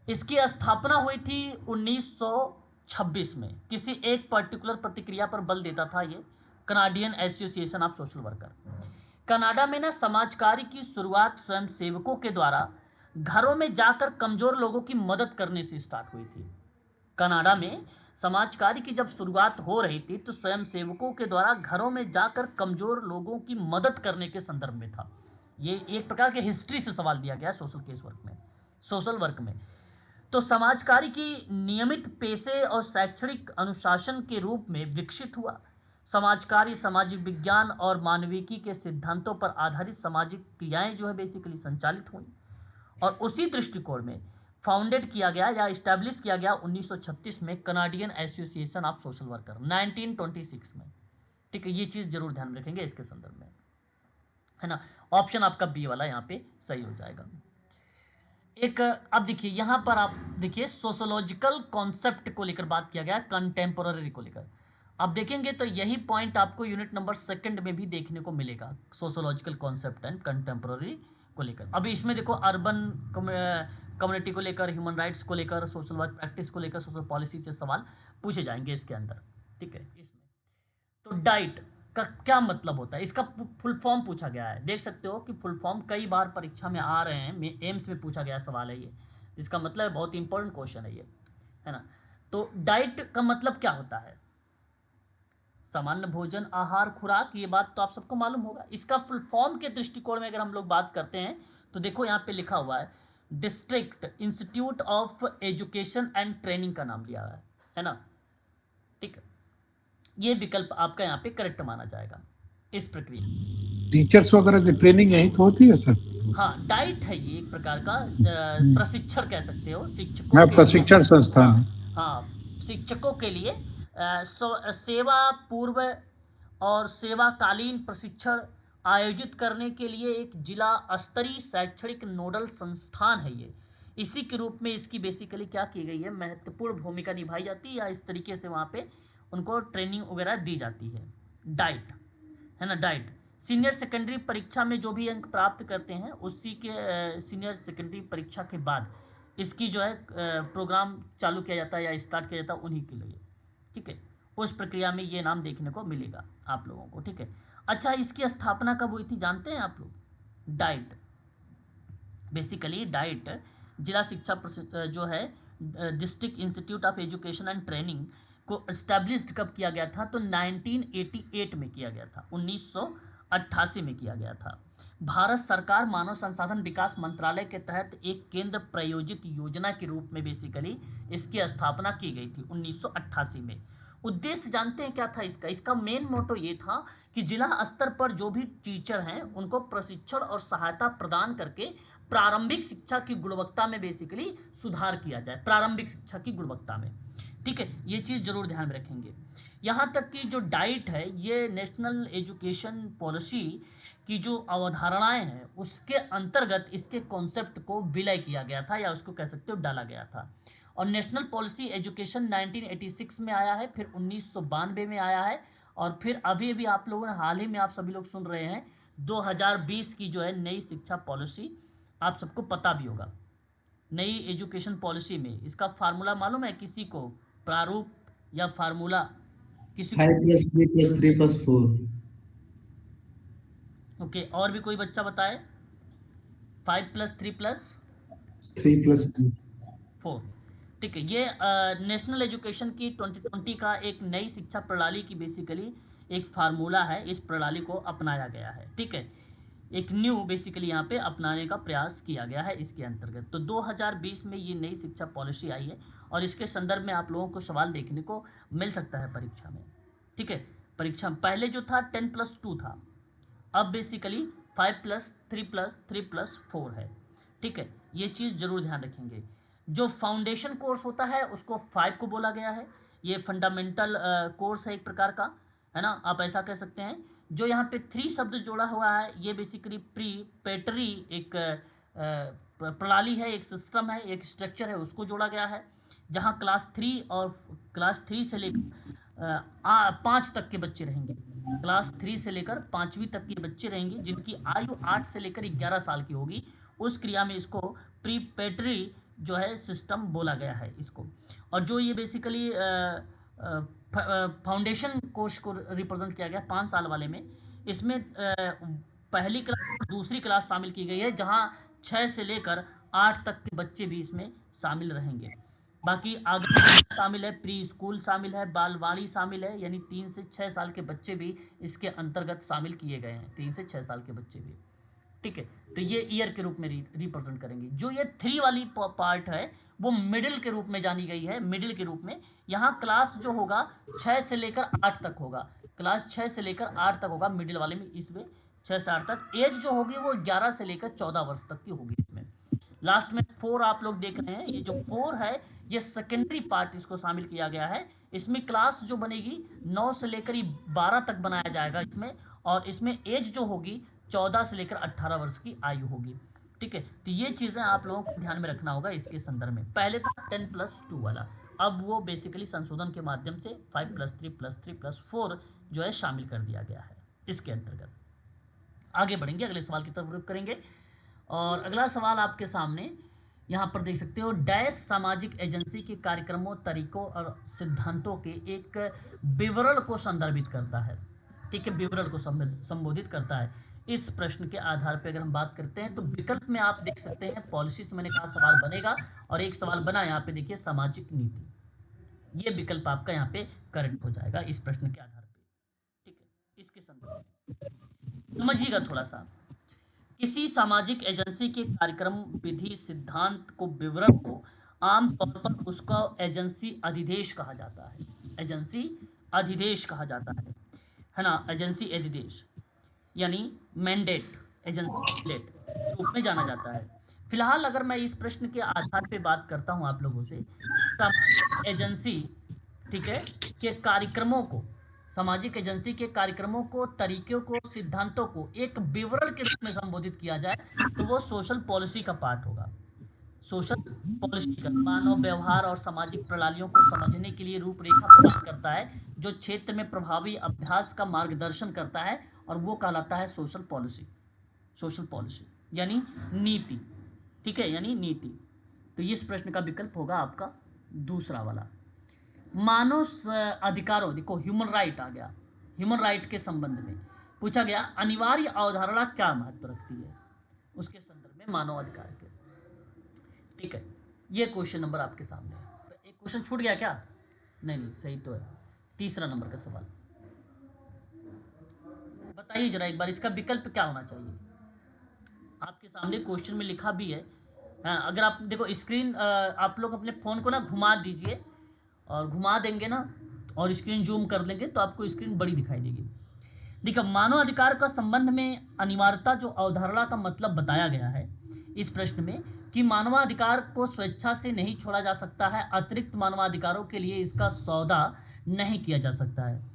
इसकी स्थापना हुई थी 1926 में, किसी एक पर्टिकुलर प्रतिक्रिया पर बल देता था ये Canadian association of social worker. Canada में ना समाज कार्य की शुरुआत स्वयं सेवकों के द्वारा घरों में जाकर कमजोर लोगों की मदद करने से स्टार्ट हुई थी। कनाडा में समाज कार्य की जब शुरुआत हो रही थी तो स्वयं सेवकों के द्वारा घरों में जाकर कमजोर लोगों की मदद करने के संदर्भ में था। ये एक प्रकार के हिस्ट्री से सवाल दिया गया सोशल केस वर्क में, सोशल वर्क में। तो समाज कार्य की नियमित पेशे और शैक्षणिक अनुशासन के रूप में विकसित हुआ। समाज कार्य सामाजिक विज्ञान और मानविकी के सिद्धांतों पर आधारित सामाजिक क्रियाएं जो है बेसिकली संचालित हुई, और उसी दृष्टिकोण में फाउंडेड किया गया या इस्टेब्लिश किया गया 1936 में Canadian association of social worker 1926 में। ठीक है, ये चीज़ जरूर ध्यान रखेंगे इसके संदर्भ में, है ना। ऑप्शन आपका बी वाला यहाँ पे सही हो जाएगा। एक अब देखिए यहाँ पर आप देखिए सोशोलॉजिकल कॉन्सेप्ट को लेकर बात किया गया, कंटेम्पोररी को लेकर। आप देखेंगे तो यही पॉइंट आपको यूनिट नंबर 2 में भी देखने को मिलेगा, सोशोलॉजिकल कॉन्सेप्ट एंड कंटेम्पोररी को लेकर। अभी इसमें देखो अर्बन कम्युनिटी को लेकर, ह्यूमन राइट्स को लेकर, सोशल वर्क प्रैक्टिस को लेकर, सोशल पॉलिसी से सवाल पूछे जाएंगे इसके अंदर। ठीक है, इसमें तो डाइट का क्या मतलब होता है, इसका फुल फॉर्म पूछा गया है। देख सकते हो कि फुल फॉर्म कई बार परीक्षा में आ रहे हैं, एम्स में पूछा गया सवाल है ये, इसका मतलब बहुत इंपॉर्टेंट क्वेश्चन है ये, है ना। तो डाइट का मतलब क्या होता है, सामान्य भोजन, आहार, खुराक, ये बात तो आप सबको मालूम होगा। इसका फुल फॉर्म के दृष्टिकोण में अगर हम लोग बात करते हैं तो देखो यहाँ पे लिखा हुआ है district institute of education and training का नाम लिया है ना। ठीक है, ये विकल्प आपका यहाँ पे करेक्ट माना जाएगा इस प्रक्रिया। टीचर्स वगैरह की ट्रेनिंग यहीं तो होती है सर। हाँ, डाइट है ये एक प्रकार का प्रशिक्षण कह सकते हो, शिक्षकों हाँ, के प्रशिक्षण संस्थान है। हाँ, शिक्षकों के लिए सेवा पूर्व और सेवाकालीन प्रशिक्षण आयोजित करने के लिए एक जिला स्तरीय शैक्षणिक नोडल संस्थान है ये। इसी के रूप में इसकी बेसिकली क्या की गई है, महत्वपूर्ण भूमिका निभाई जाती है, या इस तरीके से वहाँ पे उनको ट्रेनिंग वगैरह दी जाती है। डाइट है ना, डाइट सीनियर सेकेंडरी परीक्षा में जो भी अंक प्राप्त करते हैं उसी के सीनियर सेकेंडरी परीक्षा के बाद इसकी जो है प्रोग्राम चालू किया जाता है या स्टार्ट किया जाता है उन्हीं के लिए। ठीक है, उस प्रक्रिया में ये नाम देखने को मिलेगा आप लोगों को। ठीक है, अच्छा, इसकी स्थापना कब हुई थी जानते हैं आप लोग? डाइट बेसिकली डाइट जिला शिक्षा जो है district institute of education and training को एस्टैब्लिश्ड कब किया गया था, तो 1988 में किया गया था, 1988 में किया गया था। भारत सरकार मानव संसाधन विकास मंत्रालय के तहत एक केंद्र प्रायोजित योजना के रूप में बेसिकली इसकी स्थापना की गई थी 1988 में। उद्देश्य जानते हैं क्या था इसका? इसका मेन मोटो ये था कि जिला स्तर पर जो भी टीचर हैं उनको प्रशिक्षण और सहायता प्रदान करके प्रारंभिक शिक्षा की गुणवत्ता में बेसिकली सुधार किया जाए, प्रारंभिक शिक्षा की गुणवत्ता में। ठीक है, ये चीज़ जरूर ध्यान में रखेंगे। यहाँ तक कि जो डाइट है ये नेशनल एजुकेशन पॉलिसी की जो अवधारणाएं हैं उसके अंतर्गत इसके कॉन्सेप्ट को विलय किया गया था, या उसको कह सकते हो डाला गया था। और नेशनल पॉलिसी एजुकेशन 1986 में आया है, फिर 1992 में आया है, और फिर अभी अभी आप लोगों ने हाल ही में आप सभी लोग सुन रहे हैं 2020 की जो है नई शिक्षा पॉलिसी, आप सबको पता भी होगा। नई एजुकेशन पॉलिसी में इसका फार्मूला मालूम है किसी को, प्रारूप या फार्मूला किसी को? 5+3+3+4। ओके, और भी कोई बच्चा बताए? 5+3+4। 3+4। ठीक है, ये नेशनल एजुकेशन की 2020 का एक नई शिक्षा प्रणाली की बेसिकली एक फार्मूला है, इस प्रणाली को अपनाया गया है। ठीक है, एक न्यू बेसिकली यहाँ पे अपनाने का प्रयास किया गया है इसके अंतर्गत। तो 2020 में ये नई शिक्षा पॉलिसी आई है, और इसके संदर्भ में आप लोगों को सवाल देखने को मिल सकता है परीक्षा में। ठीक है, परीक्षा पहले जो था 10+2 था, अब बेसिकली 5+3+3+4 है। ठीक है, ये चीज़ जरूर ध्यान रखेंगे। जो फाउंडेशन कोर्स होता है उसको 5 को बोला गया है, ये फंडामेंटल कोर्स है एक प्रकार का, है ना, आप ऐसा कह सकते हैं। जो यहाँ पे 3 शब्द जोड़ा हुआ है ये बेसिकली प्रीपेटरी एक प्रणाली है, एक सिस्टम है, एक स्ट्रक्चर है, उसको जोड़ा गया है, जहाँ क्लास 3 और क्लास 3 से लेकर 5 तक के बच्चे रहेंगे। क्लास 3 से लेकर 5वीं तक के बच्चे रहेंगे जिनकी आयु 8 से लेकर 11 साल की होगी। उस क्रिया में इसको प्रीपेटरी जो है सिस्टम बोला गया है इसको। और जो ये बेसिकली फाउंडेशन कोर्स को रिप्रेजेंट किया गया 5 साल वाले में, इसमें पहली क्लास दूसरी क्लास शामिल की गई है, जहां 6 से लेकर 8 तक के बच्चे भी इसमें शामिल रहेंगे। बाकी आगे शामिल है, प्री स्कूल शामिल है, बालवाड़ी शामिल है, यानी 3 से 6 साल के बच्चे भी इसके अंतर्गत शामिल किए गए हैं, 3 से 6 साल के बच्चे भी। ठीक है, तो ये ईयर के रूप में रिप्रेजेंट करेंगे। जो ये 3 वाली पार्ट है वो मिडिल के रूप में जानी गई है, मिडिल के रूप में। यहाँ क्लास जो होगा 6 से लेकर 8 तक होगा, क्लास 6 से लेकर 8 तक होगा मिडिल वाले में, इसमें 6 से 8 तक। एज जो होगी वो 11 से लेकर 14 वर्ष तक की होगी इसमें। लास्ट में 4 आप लोग देख रहे हैं, ये जो 4 है ये सेकेंडरी पार्ट इसको शामिल किया गया है। इसमें क्लास जो बनेगी 9 से लेकर 12 तक बनाया जाएगा इसमें, और इसमें एज जो होगी 14 से लेकर 18 वर्ष की आयु होगी। ठीक है, तो ये चीज़ें आप लोगों को ध्यान में रखना होगा इसके संदर्भ में। पहले था 10+2 वाला, अब वो बेसिकली संशोधन के माध्यम से 5+3+3+4 जो है शामिल कर दिया गया है इसके अंतर्गत। आगे बढ़ेंगे, अगले सवाल की तरफ रुख करेंगे। और अगला सवाल आपके सामने यहाँ पर देख सकते हो, डैश सामाजिक एजेंसी के कार्यक्रमों, तरीकों और सिद्धांतों के एक विवरण को संदर्भित करता है। ठीक है, विवरण को संबोधित करता है। इस प्रश्न के आधार पर अगर हम बात करते हैं तो विकल्प में आप देख सकते हैं, पॉलिसी से मैंने कहा सवाल बनेगा, और एक सवाल बना यहाँ पे देखिए सामाजिक नीति, ये विकल्प आपका यहाँ पे करेक्ट हो जाएगा इस प्रश्न के आधार पे। ठीक है, इसके संदर्भ में समझिएगा थोड़ा सा। किसी सामाजिक एजेंसी के कार्यक्रम, विधि, सिद्धांत को, विवरण को आमतौर पर उसका एजेंसी अधिदेश कहा जाता है। एजेंसी अधिदेश कहा जाता है ना, एजेंसी अधिदेश यानी मैंडेट, एजेंसी मैंडेट रूप में जाना जाता है। फिलहाल अगर मैं इस प्रश्न के आधार पे बात करता हूं आप लोगों से, सामाजिक एजेंसी, ठीक है, के कार्यक्रमों को, सामाजिक एजेंसी के कार्यक्रमों को, तरीकों को, सिद्धांतों को एक विवरण के रूप में संबोधित किया जाए तो वो सोशल पॉलिसी का पार्ट होगा। सोशल पॉलिसी का मानव व्यवहार और सामाजिक प्रणालियों को समझने के लिए रूपरेखा प्रदान करता है, जो क्षेत्र में प्रभावी अभ्यास का मार्गदर्शन करता है, और वो कहलाता है सोशल पॉलिसी। सोशल पॉलिसी यानी नीति। ठीक है, यानी नीति। तो इस प्रश्न का विकल्प होगा आपका दूसरा वाला। मानव अधिकारों, देखो ह्यूमन राइट आ गया, ह्यूमन राइट के संबंध में पूछा गया अनिवार्य अवधारणा क्या महत्व रखती है उसके संदर्भ में मानव अधिकार के। ठीक है, ये क्वेश्चन नंबर आपके सामने है। एक क्वेश्चन छूट गया क्या? नहीं, सही तो है। तीसरा नंबर का सवाल बताइए जरा एक बार, इसका विकल्प क्या होना चाहिए? आपके सामने क्वेश्चन में लिखा भी है। अगर आप देखो स्क्रीन, आप लोग अपने फ़ोन को ना घुमा दीजिए, और घुमा देंगे ना और स्क्रीन जूम कर लेंगे तो आपको स्क्रीन बड़ी दिखाई देगी। देखो, मानव अधिकार का संबंध में अनिवार्यता जो अवधारणा का मतलब बताया गया है इस प्रश्न में, कि मानवाधिकार को स्वेच्छा से नहीं छोड़ा जा सकता है, अतिरिक्त मानवाधिकारों के लिए इसका सौदा नहीं किया जा सकता है।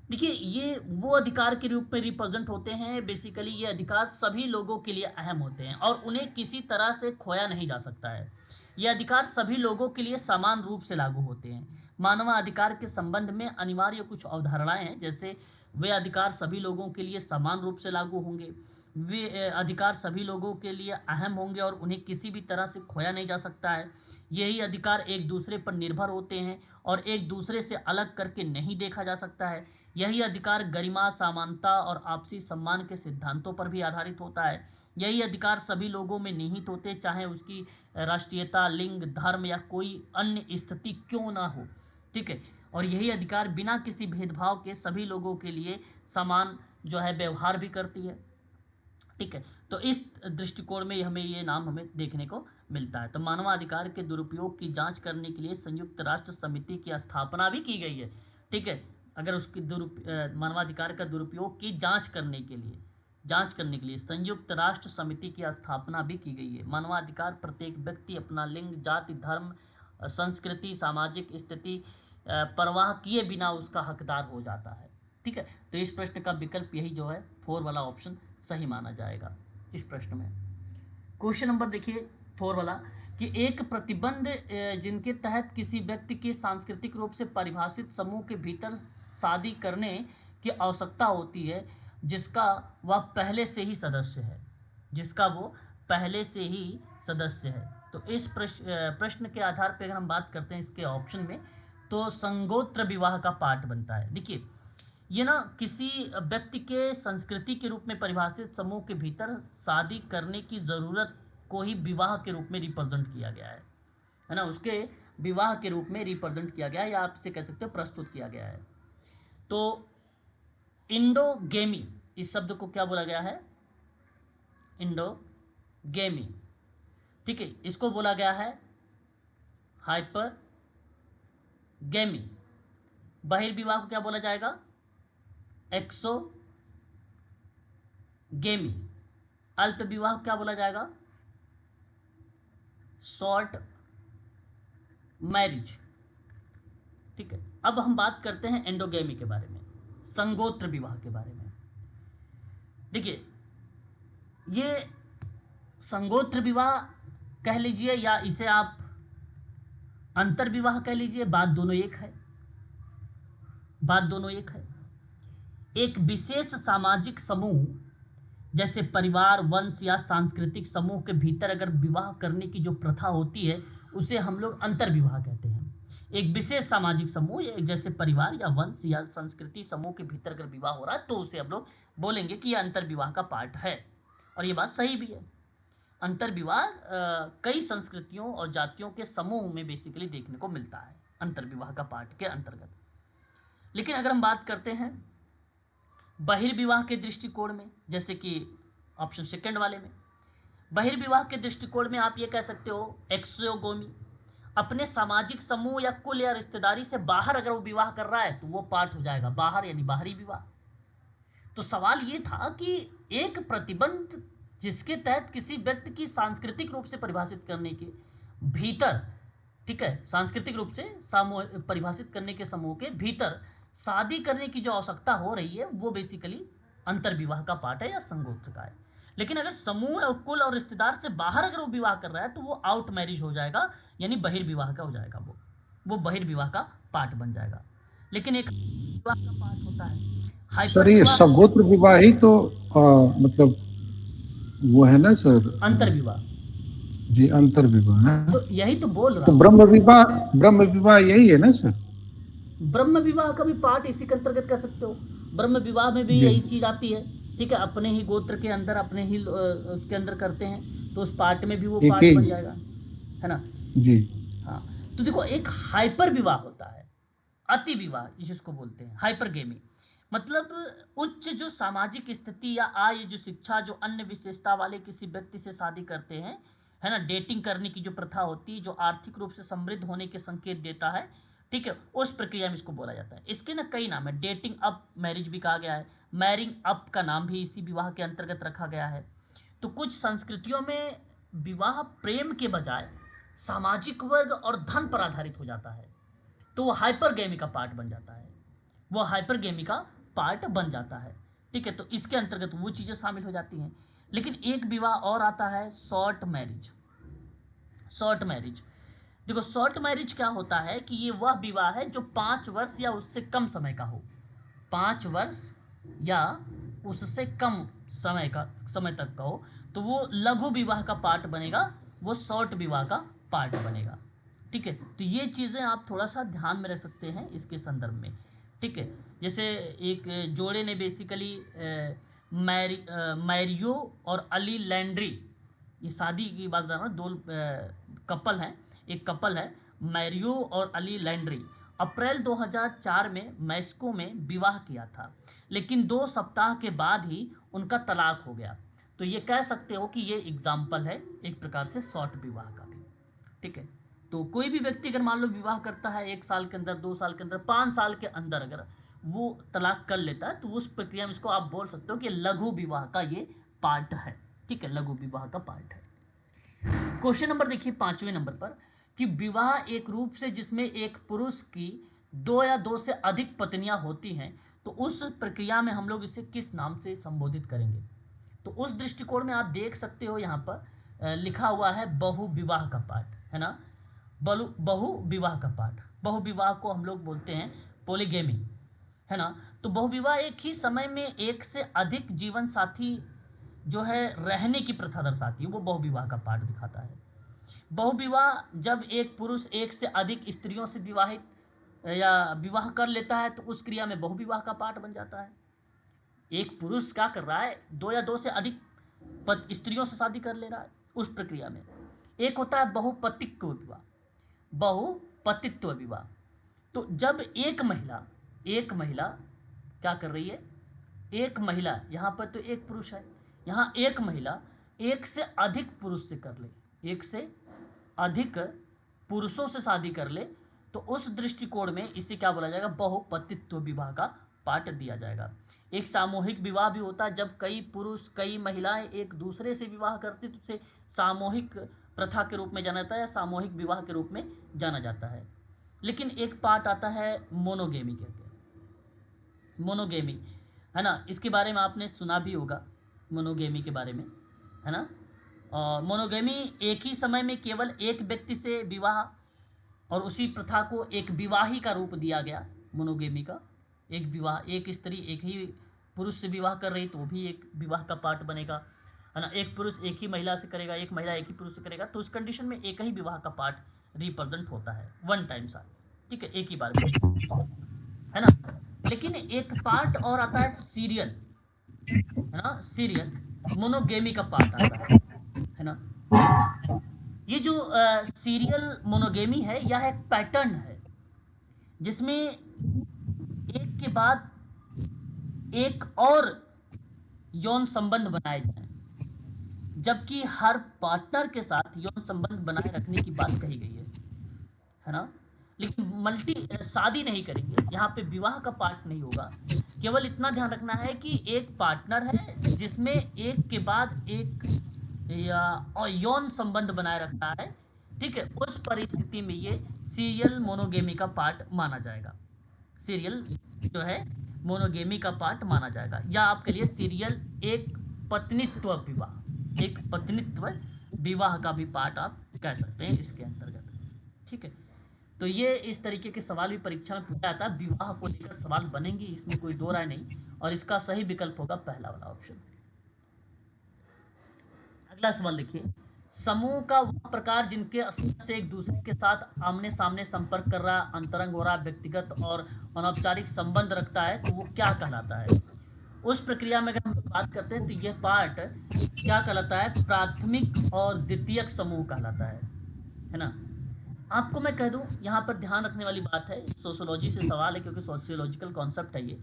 देखिए, ये वो अधिकार के रूप में रिप्रेजेंट होते हैं। बेसिकली ये अधिकार सभी लोगों के लिए अहम होते हैं और उन्हें किसी तरह से खोया नहीं जा सकता है। ये अधिकार सभी लोगों के लिए समान रूप से लागू होते हैं। मानवाधिकार के संबंध में अनिवार्य कुछ अवधारणाएं हैं, जैसे वे अधिकार सभी लोगों के लिए समान रूप से लागू होंगे, वे अधिकार सभी लोगों के लिए अहम होंगे और उन्हें किसी भी तरह से खोया नहीं जा सकता है। यही अधिकार एक दूसरे पर निर्भर होते हैं और एक दूसरे से अलग करके नहीं देखा जा सकता है। यही अधिकार गरिमा, समानता और आपसी सम्मान के सिद्धांतों पर भी आधारित होता है। यही अधिकार सभी लोगों में निहित होते, चाहे उसकी राष्ट्रीयता, लिंग, धर्म या कोई अन्य स्थिति क्यों ना हो। ठीक है, और यही अधिकार बिना किसी भेदभाव के सभी लोगों के लिए समान जो है व्यवहार भी करती है। ठीक है, तो इस दृष्टिकोण में हमें ये नाम हमें देखने को मिलता है। तो मानवाधिकार के दुरुपयोग की जांच करने के लिए संयुक्त राष्ट्र समिति की स्थापना भी की गई है। ठीक है, अगर उसकी मानवाधिकार का दुरुपयोग की जांच करने के लिए संयुक्त राष्ट्र समिति की स्थापना भी की गई है। मानवाधिकार प्रत्येक व्यक्ति अपना लिंग, जाति, धर्म, संस्कृति, सामाजिक स्थिति परवाह किए बिना उसका हकदार हो जाता है। ठीक है, तो इस प्रश्न का विकल्प यही जो है 4 वाला ऑप्शन सही माना जाएगा इस प्रश्न में। क्वेश्चन नंबर देखिए 4 वाला कि एक प्रतिबंध जिनके तहत किसी व्यक्ति के सांस्कृतिक रूप से परिभाषित समूह के भीतर शादी करने की आवश्यकता होती है, जिसका वह पहले से ही सदस्य है। तो इस प्रश्न के आधार पर अगर हम बात करते हैं इसके ऑप्शन में, तो संगोत्र विवाह का पार्ट बनता है। देखिए, ये ना किसी व्यक्ति के संस्कृति के रूप में परिभाषित समूह के भीतर शादी करने की ज़रूरत को ही विवाह के रूप में रिप्रेजेंट किया गया है ना, उसके विवाह के रूप में रिप्रेजेंट किया गया है, या आप इसे कह सकते हो प्रस्तुत किया गया है। तो इंडोगेमी, इस शब्द को क्या बोला गया है? इंडोगेमी। ठीक है, इसको बोला गया है हाइपर गेमी। बहिर्विवाह को क्या बोला जाएगा? एक्सोगेमी। अल्प विवाह क्या बोला जाएगा? Short marriage. ठीक है, अब हम बात करते हैं एंडोगेमी के बारे में, संगोत्र विवाह के बारे में। देखिए, ये संगोत्र विवाह कह लीजिए या इसे आप अंतर विवाह कह लीजिए, बात दोनों एक है। एक विशेष सामाजिक समूह जैसे परिवार, वंश या सांस्कृतिक समूह के भीतर अगर विवाह करने की जो प्रथा होती है उसे हम लोग अंतर विवाह कहते हैं। एक विशेष सामाजिक समूह जैसे परिवार या वंश या संस्कृति समूह के भीतर अगर विवाह हो रहा है तो उसे हम लोग बोलेंगे कि यह अंतर विवाह का पार्ट है, और ये बात सही भी है। अंतर विवाह कई संस्कृतियों और जातियों के समूह में बेसिकली देखने को मिलता है अंतर विवाह का पार्ट के अंतर्गत। लेकिन अगर हम बात करते हैं बहिर्विवाह के दृष्टिकोण में, जैसे कि ऑप्शन सेकंड वाले में, बहिर्विवाह के दृष्टिकोण में आप ये कह सकते हो एक्सोगोमी, अपने सामाजिक समूह या कुल या रिश्तेदारी से बाहर अगर वो विवाह कर रहा है तो वो पार्ट हो जाएगा बाहर, यानी बाहरी विवाह। तो सवाल ये था कि एक प्रतिबंध जिसके तहत किसी व्यक्ति की सांस्कृतिक रूप से परिभाषित करने के भीतर, ठीक है, सांस्कृतिक रूप से परिभाषित करने के समूह के भीतर शादी करने की जो आवश्यकता हो रही है वो बेसिकली अंतर विवाह का पार्ट है या संगोत्र का है। लेकिन अगर समूह और कुल और रिश्तेदार से बाहर अगर वो विवाह कर रहा है तो वो आउट मैरिज हो जाएगा, यानी बहिर्विवाह का हो जाएगा, वो बहिर्विवाह का पार्ट बन जाएगा। लेकिन एक विवाह का पार्ट होता है सर, ये संगोत्र विवाह ही तो मतलब वो है ना सर, अंतर विवाह। जी, अंतर विवाह है। तो यही तो बोल रहा तो ब्रह्म विवाह यही है ना सर? ब्रह्म विवाह का भी पार्ट इसी के अंतर्गत कर सकते हो। ब्रह्म विवाह में भी यही चीज आती है, ठीक है, अपने ही गोत्र के अंदर, अपने ही उसके अंदर करते हैं, तो उस पार्ट में भी वो पार्ट बन जाएगा, है ना जी। हाँ, तो देखो, एक हाइपर विवाह होता है, अति विवाह जिसको बोलते हैं, हाइपरगेमी, मतलब उच्च जो सामाजिक स्थिति या आय, जो शिक्षा, जो अन्य विशेषता वाले किसी व्यक्ति से शादी करते हैं, है ना, डेटिंग करने की जो प्रथा होती है, जो आर्थिक रूप से समृद्ध होने के संकेत देता है, ठीक है, उस प्रक्रिया में इसको बोला जाता है। इसके ना कई नाम है, डेटिंग अप मैरिज भी कहा गया है, मैरिंग अप का नाम भी इसी विवाह के अंतर्गत रखा गया है। तो कुछ संस्कृतियों में विवाह प्रेम के बजाय सामाजिक वर्ग और धन पर आधारित हो जाता है तो वो हाइपरगेमी का पार्ट बन जाता है, वो हाइपरगेमी का पार्ट बन जाता है। ठीक है, तो इसके अंतर्गत वो चीज़ें शामिल हो जाती हैं। लेकिन एक विवाह और आता है, शॉर्ट मैरिज। शॉर्ट मैरिज, देखो शॉर्ट मैरिज क्या होता है कि ये वह विवाह है जो 5 वर्ष या उससे कम समय का हो, 5 वर्ष या उससे कम समय तक का हो, तो वो लघु विवाह का पार्ट बनेगा, वो शॉर्ट विवाह का पार्ट बनेगा। ठीक है, तो ये चीज़ें आप थोड़ा सा ध्यान में रख सकते हैं इसके संदर्भ में। ठीक है, जैसे एक जोड़े ने बेसिकली मैरियो और अली लैंड्री, ये शादी की बात बता रहा हूँ, 2 कपल हैं, एक कपल है मैरियो और अली लैंड्री, अप्रैल 2004 में मैस्को में विवाह किया था, लेकिन 2 सप्ताह के बाद ही उनका तलाक हो गया। तो ये कह सकते हो कि ये एग्जाम्पल है एक प्रकार से शॉर्ट विवाह का भी। ठीक है, तो कोई भी व्यक्ति अगर मान लो विवाह करता है 1 साल के अंदर, 2 साल के अंदर, 5 साल के अंदर अगर वो तलाक कर लेता है तो उस प्रक्रिया में इसको आप बोल सकते हो कि लघु विवाह का ये पार्ट है। ठीक है, लघु विवाह का पार्ट है। क्वेश्चन नंबर देखिए 5वें नंबर पर कि विवाह एक रूप से जिसमें एक पुरुष की 2 या 2 से अधिक पत्नियां होती हैं, तो उस प्रक्रिया में हम लोग इसे किस नाम से संबोधित करेंगे। तो उस दृष्टिकोण में आप देख सकते हो यहाँ पर लिखा हुआ है बहु विवाह का पार्ट, है ना, बहु विवाह का पार्ट। बहु विवाह को हम लोग बोलते हैं पॉलीगेमी, है ना। तो बहुविवाह एक ही समय में एक से अधिक जीवन साथी जो है रहने की प्रथा दर्शाती है, वो बहुविवाह का पार्ट दिखाता है। बहुविवाह जब एक पुरुष एक से अधिक स्त्रियों से विवाहित या विवाह कर लेता है तो उस क्रिया में बहुविवाह का पार्ट बन जाता है। एक पुरुष क्या कर रहा है, 2 या 2 से अधिक स्त्रियों से शादी कर ले रहा है, उस प्रक्रिया में। एक होता है बहुपतित्व विवाह, बहुपतित्व विवाह। तो जब एक महिला क्या कर रही है, एक महिला, यहाँ पर तो एक पुरुष है, यहाँ एक महिला एक से अधिक पुरुष से कर ले, एक से अधिक पुरुषों से शादी कर ले, तो उस दृष्टिकोण में इसे क्या बोला जाएगा, बहुपतित्व विवाह का पार्ट दिया जाएगा। एक सामूहिक विवाह भी होता है, जब कई पुरुष कई महिलाएं एक दूसरे से विवाह करती तो उसे सामूहिक प्रथा के रूप में जाना जाता है या सामूहिक विवाह के रूप में जाना जाता है। लेकिन एक पार्ट आता है मोनोगेमी कहते हैं, मोनोगेमी, है ना। इसके बारे में आपने सुना भी होगा, मोनोगेमी के बारे में, है ना। और मोनोगेमी एक ही समय में केवल एक व्यक्ति से विवाह और उसी प्रथा को एक विवाही का रूप दिया गया। मोनोगेमी का एक विवाह, एक स्त्री एक ही पुरुष से विवाह कर रही तो वो भी एक विवाह का पार्ट बनेगा, है ना। एक पुरुष एक ही महिला से करेगा, एक महिला एक ही पुरुष से करेगा, तो उस कंडीशन में एक ही विवाह का पार्ट रिप्रेजेंट होता है, 1 टाइम साल। ठीक है, एक ही बार में, है ना। लेकिन एक पार्ट और आता है सीरियल, है ना, सीरियल मोनोगेमी का पार्ट आता है ना। ये जो सीरियल मोनोगेमी है यह एक पैटर्न है जिसमें एक के बाद एक और यौन संबंध बनाए जाएं, जबकि हर पार्टनर के साथ यौन संबंध बनाए रखने की बात कही गई है ना। लेकिन शादी नहीं करेंगे, यहाँ पे विवाह का पार्ट नहीं होगा। केवल इतना ध्यान रखना है कि एक पार्टनर है जिसमें एक के बाद एक या यौन संबंध बनाए रखता है। ठीक है, उस परिस्थिति में ये सीरियल मोनोगेमी का पार्ट माना जाएगा, सीरियल जो है मोनोगेमी का पार्ट माना जाएगा। या आपके लिए सीरियल एक पत्नीत्व विवाह, एक पत्नीत्व विवाह का भी पार्ट आप कह सकते हैं इसके अंतर्गत। ठीक है, तो ये इस तरीके के सवाल भी परीक्षा में पूछा जाता है, विवाह को लेकर सवाल बनेंगे, इसमें कोई दो राय नहीं, और इसका सही विकल्प होगा पहला वाला ऑप्शन। अगला सवाल देखिए, समूह का वह प्रकार जिनके सदस्य एक दूसरे के साथ आमने सामने संपर्क कर रहा, अंतरंग हो रहा, व्यक्तिगत और अनौपचारिक संबंध रखता है, तो वो क्या कहलाता है। उस प्रक्रिया में अगर हम बात करते हैं तो यह पार्ट क्या कहलाता है, प्राथमिक और द्वितीयक समूह कहलाता है ना। आपको मैं कह दूं, यहाँ पर ध्यान रखने वाली बात है, सोशियोलॉजी से सवाल है क्योंकि सोशियोलॉजिकल कॉन्सेप्ट है ये।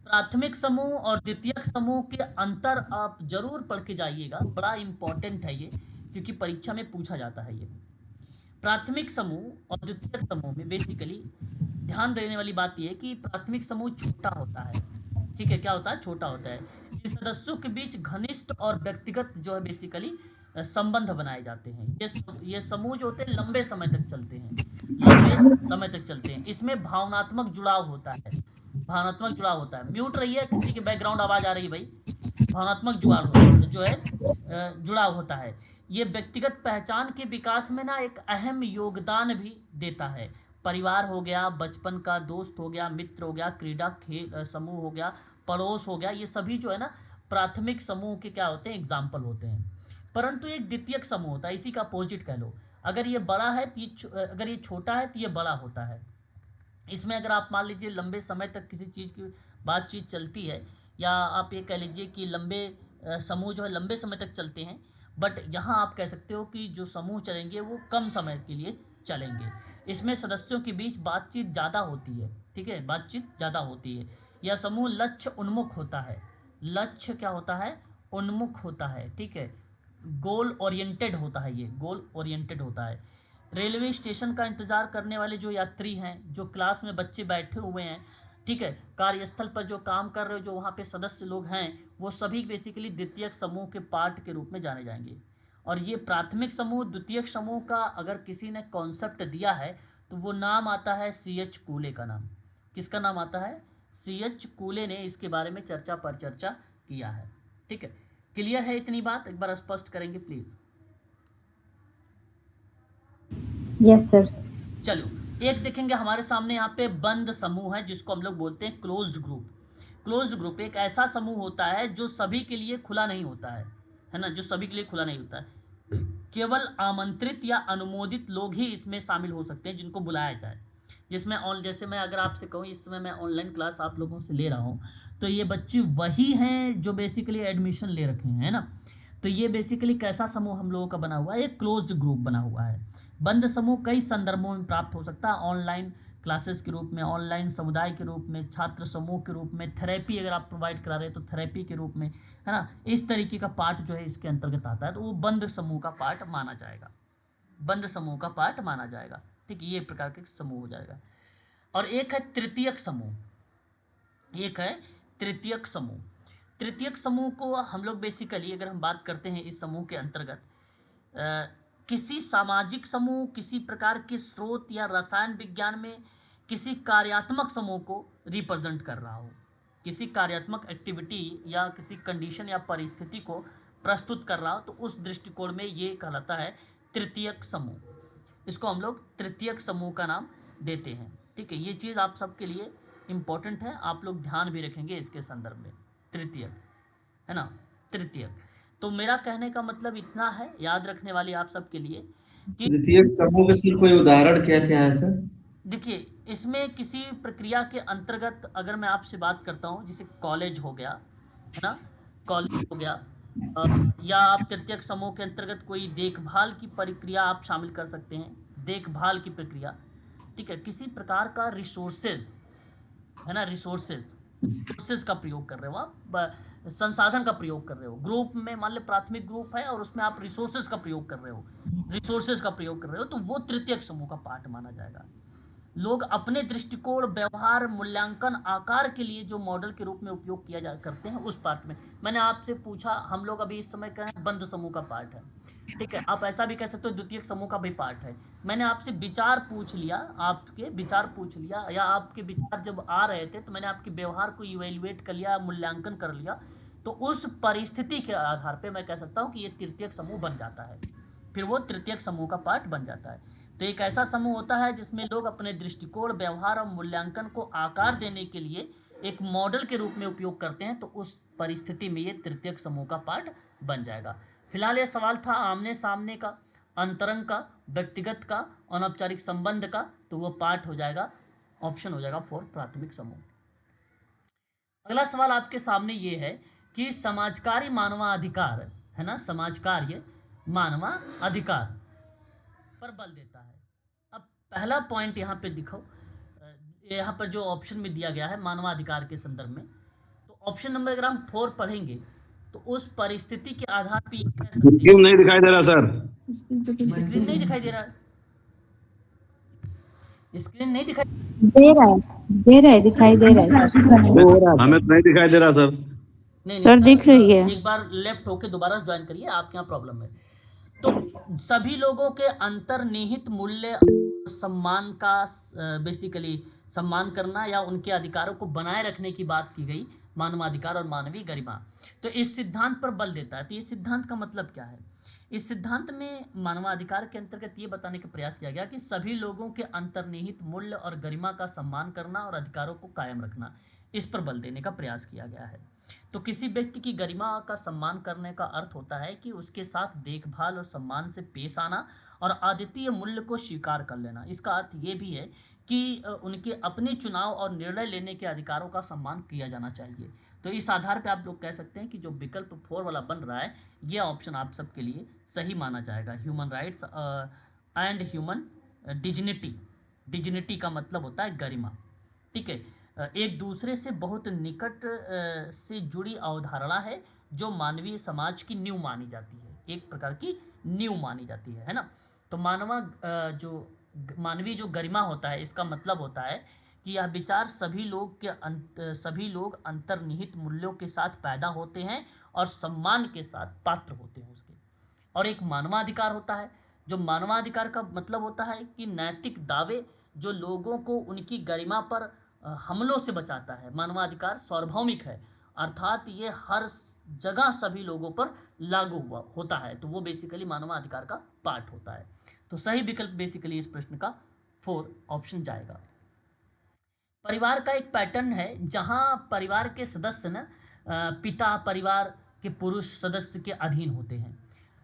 प्राथमिक समूह और द्वितीयक समूह के अंतर आप जरूर पढ़ के जाइएगा, बड़ा इंपॉर्टेंट है ये, क्योंकि परीक्षा में पूछा जाता है ये। प्राथमिक समूह और द्वितीयक समूह में बेसिकली ध्यान देने वाली बात यह है कि प्राथमिक समूह छोटा होता है। ठीक है, क्या होता है, छोटा होता है। इन सदस्यों के बीच घनिष्ठ और व्यक्तिगत जो है बेसिकली संबंध बनाए जाते हैं। ये समूह जो होते हैं लंबे समय तक चलते हैं, लंबे समय तक चलते हैं। इसमें भावनात्मक जुड़ाव होता है, भावनात्मक जुड़ाव होता है। म्यूट रही है, किसी की बैकग्राउंड आवाज आ रही है भाई। भावनात्मक जुड़ाव जो है जुड़ाव होता है। ये व्यक्तिगत पहचान के विकास में ना एक अहम योगदान भी देता है। परिवार हो गया, बचपन का दोस्त हो गया, मित्र हो गया, क्रीड़ा खेल समूह हो गया, पड़ोस हो गया, ये सभी जो है ना प्राथमिक समूह के क्या होते हैं, एग्जाम्पल होते हैं। परंतु एक द्वितीयक समूह होता है, इसी का अपोजिट कह लो। अगर ये बड़ा है तो अगर ये छोटा है तो ये बड़ा होता है। इसमें अगर आप मान लीजिए लंबे समय तक किसी चीज़ की बातचीत चलती है, या आप ये कह लीजिए कि लंबे समूह जो है लंबे समय तक चलते हैं, बट यहाँ आप कह सकते हो कि जो समूह चलेंगे वो कम समय के लिए चलेंगे। इसमें सदस्यों के बीच बातचीत ज़्यादा होती है, ठीक है, बातचीत ज़्यादा होती है। यह समूह लक्ष्य उन्मुख होता है। लक्ष्य क्या होता है, उन्मुख होता है, ठीक है, गोल ओरिएंटेड होता है, ये गोल ओरिएंटेड होता है। रेलवे स्टेशन का इंतज़ार करने वाले जो यात्री हैं, जो क्लास में बच्चे बैठे हुए हैं, ठीक है, कार्यस्थल पर जो काम कर रहे हो, जो वहाँ पे सदस्य लोग हैं, वो सभी बेसिकली द्वितीयक समूह के पार्ट के रूप में जाने जाएंगे। और ये प्राथमिक समूह द्वितीयक समूह का अगर किसी ने कॉन्सेप्ट दिया है तो वो नाम आता है C.H. कूले का नाम। किसका नाम आता है, C.H. कूले ने इसके बारे में चर्चा पर चर्चा किया है, ठीक है। क्लियर है इतनी बात, एक बार स्पष्ट करेंगे प्लीज। Yes sir. चलो एक देखेंगे हमारे सामने यहाँ पे बंद समूह है, जिसको हम लोग बोलते हैं क्लोज्ड ग्रुप। क्लोज्ड ग्रुप एक ऐसा समूह होता है जो सभी के लिए खुला नहीं होता है ना, जो सभी के लिए खुला नहीं होता है। केवल आमंत्रित या अनुमोदित लोग ही इसमें शामिल हो सकते हैं, जिनको बुलाया जाए। जिसमें जैसे मैं अगर आपसे कहूँ, इस समय मैं ऑनलाइन क्लास आप लोगों से ले रहा हूँ, तो ये बच्चे वही हैं जो बेसिकली एडमिशन ले रखे हैं, है ना। तो ये बेसिकली कैसा समूह हम लोगों का बना हुआ है, एक क्लोज्ड ग्रुप बना हुआ है। बंद समूह कई संदर्भों में प्राप्त हो सकता है, ऑनलाइन क्लासेस के रूप में, ऑनलाइन समुदाय के रूप में, छात्र समूह के रूप में, थेरेपी अगर आप प्रोवाइड करा रहे हैं तो थेरेपी के रूप में, है ना। इस तरीके का पार्ट जो है इसके अंतर्गत आता है, तो वो बंद समूह का पार्ट माना जाएगा, बंद समूह का पार्ट माना जाएगा, ठीक है। ये प्रकार के समूह हो जाएगा। और एक है तृतीयक समूह, एक है तृतीयक समूह। तृतीयक समूह को हम लोग बेसिकली अगर हम बात करते हैं इस समूह के अंतर्गत, किसी सामाजिक समूह, किसी प्रकार के स्रोत या रसायन विज्ञान में किसी कार्यात्मक समूह को रिप्रेजेंट कर रहा हो, किसी कार्यात्मक एक्टिविटी या किसी कंडीशन या परिस्थिति को प्रस्तुत कर रहा हो, तो उस दृष्टिकोण में ये कहलाता है तृतीयक समूह। इसको हम लोग तृतीयक समूह का नाम देते हैं, ठीक है। ये चीज़ आप सबके लिए इम्पोर्टेंट है, आप लोग ध्यान भी रखेंगे इसके संदर्भ में। तृतीयक, है ना, तृतीयक। तो मेरा कहने का मतलब इतना है, याद रखने वाली आप सबके लिए कि तृतीयक समूह में सिर्फ कोई उदाहरण क्या क्या है सर? देखिए, इसमें किसी प्रक्रिया के अंतर्गत अगर मैं आपसे बात करता हूँ, जैसे कॉलेज हो गया, है ना, कॉलेज हो गया, या आप तृतीयक समूह के अंतर्गत कोई देखभाल की प्रक्रिया आप शामिल कर सकते हैं, देखभाल की प्रक्रिया, ठीक है। किसी प्रकार का रिसोर्सेज, है ना, रिसोर्सेज का प्रयोग कर रहे हो आप, संसाधन का प्रयोग कर रहे हो। ग्रुप में मान लो प्राथमिक ग्रुप है और उसमें आप रिसोर्सेज का प्रयोग कर रहे हो, रिसोर्सेज का प्रयोग कर रहे हो, तो वो तृतीयक समूह का पार्ट माना जाएगा। लोग अपने दृष्टिकोण, व्यवहार, मूल्यांकन, आकार के लिए जो मॉडल के रूप में उपयोग किया जा करते हैं, उस पार्ट में। मैंने आपसे पूछा, हम लोग अभी इस समय कहें बंद समूह का पार्ट है, ठीक है। आप ऐसा भी कह सकते हो द्वितीयक समूह का भी पार्ट है। मैंने आपसे विचार पूछ लिया, आपके विचार पूछ लिया, या आपके विचार जब आ रहे थे तो मैंने आपके व्यवहार को इवेल्युएट कर लिया, मूल्यांकन कर लिया, तो उस परिस्थिति के आधार पे मैं कह सकता हूँ कि ये तृतीयक समूह बन जाता है, फिर वो तृतीयक समूह का पार्ट बन जाता है। तो एक ऐसा समूह होता है जिसमें लोग अपने दृष्टिकोण, व्यवहार और मूल्यांकन को आकार देने के लिए एक मॉडल के रूप में उपयोग करते हैं, तो उस परिस्थिति में ये तृतीयक समूह का पार्ट बन जाएगा। फिलहाल ये सवाल था आमने सामने का, अंतरंग का, व्यक्तिगत का, अनौपचारिक संबंध का, तो वो पार्ट हो जाएगा, ऑप्शन हो जाएगा 4 प्राथमिक समूह। अगला सवाल आपके सामने ये है कि समाजकार्य मानवाधिकार, है ना, समाजकार्य मानवाधिकार पर बल देता है। अब पहला पॉइंट यहाँ पे दिखो, यहाँ पर जो ऑप्शन में दिया गया है मानवाधिकार के संदर्भ में, तो ऑप्शन नंबर अगर हम 4 पढ़ेंगे तो उस परिस्थिति के आधार पर स्क्रीन नहीं दिखाई दे रहा सर, स्क्रीन नहीं दिखाई दे रहा, स्क्रीन नहीं दिखाई दे रहा है, दिखाई दे रहा है सर। हमें तो नहीं दिखाई दे रहा सर। नहीं सर दिख रही है। एक बार लेफ्ट होके दोबारा ज्वाइन करिए, आपके यहाँ प्रॉब्लम है। तो सभी लोगों के अंतर्निहित मूल्य सम्मान का बेसिकली सम्मान करना या उनके अधिकारों को बनाए रखने की बात की गई, मानवाधिकार और मानवीय गरिमा। तो इस सिद्धांत पर बल देता है। तो इस सिद्धांत का मतलब क्या है? इस सिद्धांत में मानवाधिकार के अंतर्गत ये बताने का प्रयास किया गया कि सभी लोगों के अंतर्निहित मूल्य और गरिमा का सम्मान करना और अधिकारों को कायम रखना, इस पर बल देने का प्रयास किया गया है। तो किसी व्यक्ति की गरिमा का सम्मान करने का अर्थ होता है कि उसके साथ देखभाल और सम्मान से पेश आना और अद्वितीय मूल्य को स्वीकार कर लेना। इसका अर्थ ये भी है कि उनके अपने चुनाव और निर्णय लेने के अधिकारों का सम्मान किया जाना चाहिए। तो इस आधार पर आप लोग कह सकते हैं कि जो विकल्प 4 वाला बन रहा है, ये ऑप्शन आप सबके लिए सही माना जाएगा। Human rights and human dignity, dignity का मतलब होता है गरिमा। ठीक है, एक दूसरे से बहुत निकट से जुड़ी अवधारणा है जो मानवीय समाज की नींव मानी जाती है, एक प्रकार की नींव मानी जाती है ना। तो मानवीय जो गरिमा होता है, इसका मतलब होता है कि यह विचार सभी लोग अंतर्निहित मूल्यों के साथ पैदा होते हैं और सम्मान के साथ पात्र होते हैं उसके। और एक मानवाधिकार होता है, जो मानवाधिकार का मतलब होता है कि नैतिक दावे जो लोगों को उनकी गरिमा पर हमलों से बचाता है। मानवाधिकार सार्वभौमिक है, अर्थात ये हर जगह सभी लोगों पर लागू होता है। तो वो बेसिकली मानवाधिकार का पार्ट होता है। तो सही विकल्प बेसिकली इस प्रश्न का 4 ऑप्शन जाएगा। परिवार का एक पैटर्न है जहां परिवार के सदस्य न पिता परिवार के पुरुष सदस्य के अधीन होते हैं।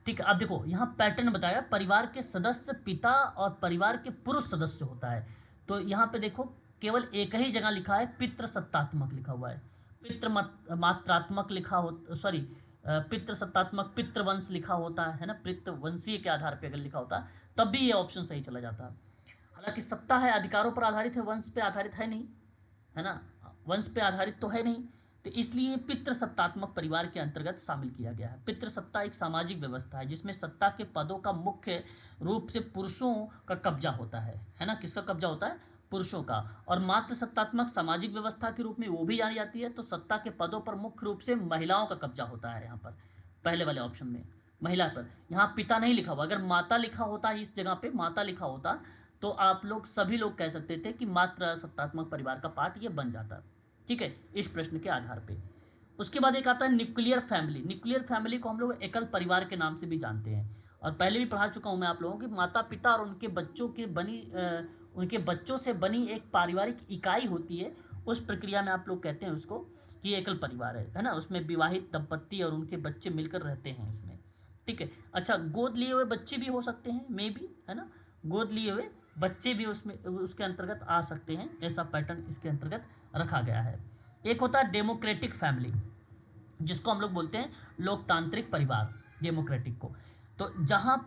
ठीक है, अब देखो यहाँ पैटर्न बताया, परिवार के सदस्य पिता और परिवार के पुरुष सदस्य होता है। तो यहाँ पे देखो केवल एक ही जगह लिखा है पितृसत्तात्मक लिखा हुआ है, पितृमात्रात्मक लिखा हो, सॉरी पितृसत्तात्मक पितृवंश लिखा होता है ना, पितृवंशीय के आधार पर अगर लिखा होता तब भी ये ऑप्शन सही चला जाता। हालांकि सत्ता है, अधिकारों पर आधारित है, वंश पे आधारित है नहीं, है ना, वंश पे आधारित तो है नहीं। तो इसलिए पितृसत्तात्मक परिवार के अंतर्गत शामिल किया गया है। पितृसत्ता एक सामाजिक व्यवस्था है जिसमें सत्ता के पदों का मुख्य रूप से पुरुषों का कब्जा होता है ना। किसका कब्जा होता है? पुरुषों का। और मातृसत्तात्मक सामाजिक व्यवस्था के रूप में वो भी जानी जाती है। तो सत्ता के पदों पर मुख्य रूप से महिलाओं का कब्जा होता है। यहाँ पर पहले वाले ऑप्शन में महिला पर, यहाँ पिता नहीं लिखा हुआ। अगर माता लिखा होता, इस जगह पे माता लिखा होता, तो आप लोग सभी लोग कह सकते थे कि मात्र सत्तात्मक परिवार का पार्ट ये बन जाता। ठीक है, इस प्रश्न के आधार पे। उसके बाद एक आता है न्यूक्लियर फैमिली। न्यूक्लियर फैमिली को हम लोग एकल परिवार के नाम से भी जानते हैं, और पहले भी पढ़ा चुका हूँ मैं आप लोगों की। माता पिता और उनके बच्चों से बनी एक पारिवारिक इकाई होती है, उस प्रक्रिया में आप लोग कहते हैं उसको कि एकल परिवार है ना। उसमें विवाहित दंपत्ति और उनके बच्चे मिलकर रहते हैं उसमें। ठीक है, अच्छा, गोद लिए हुए बच्चे भी हो सकते हैं, मे भी, है ना, गोद लिए हुए बच्चे भी उसके अंतर्गत आ सकते हैं। ऐसा पैटर्न इसके अंतर्गत रखा गया है। एक होता है डेमोक्रेटिक फैमिली, जिसको हम लोग बोलते हैं लोकतांत्रिक परिवार, डेमोक्रेटिक को। तो जहाँ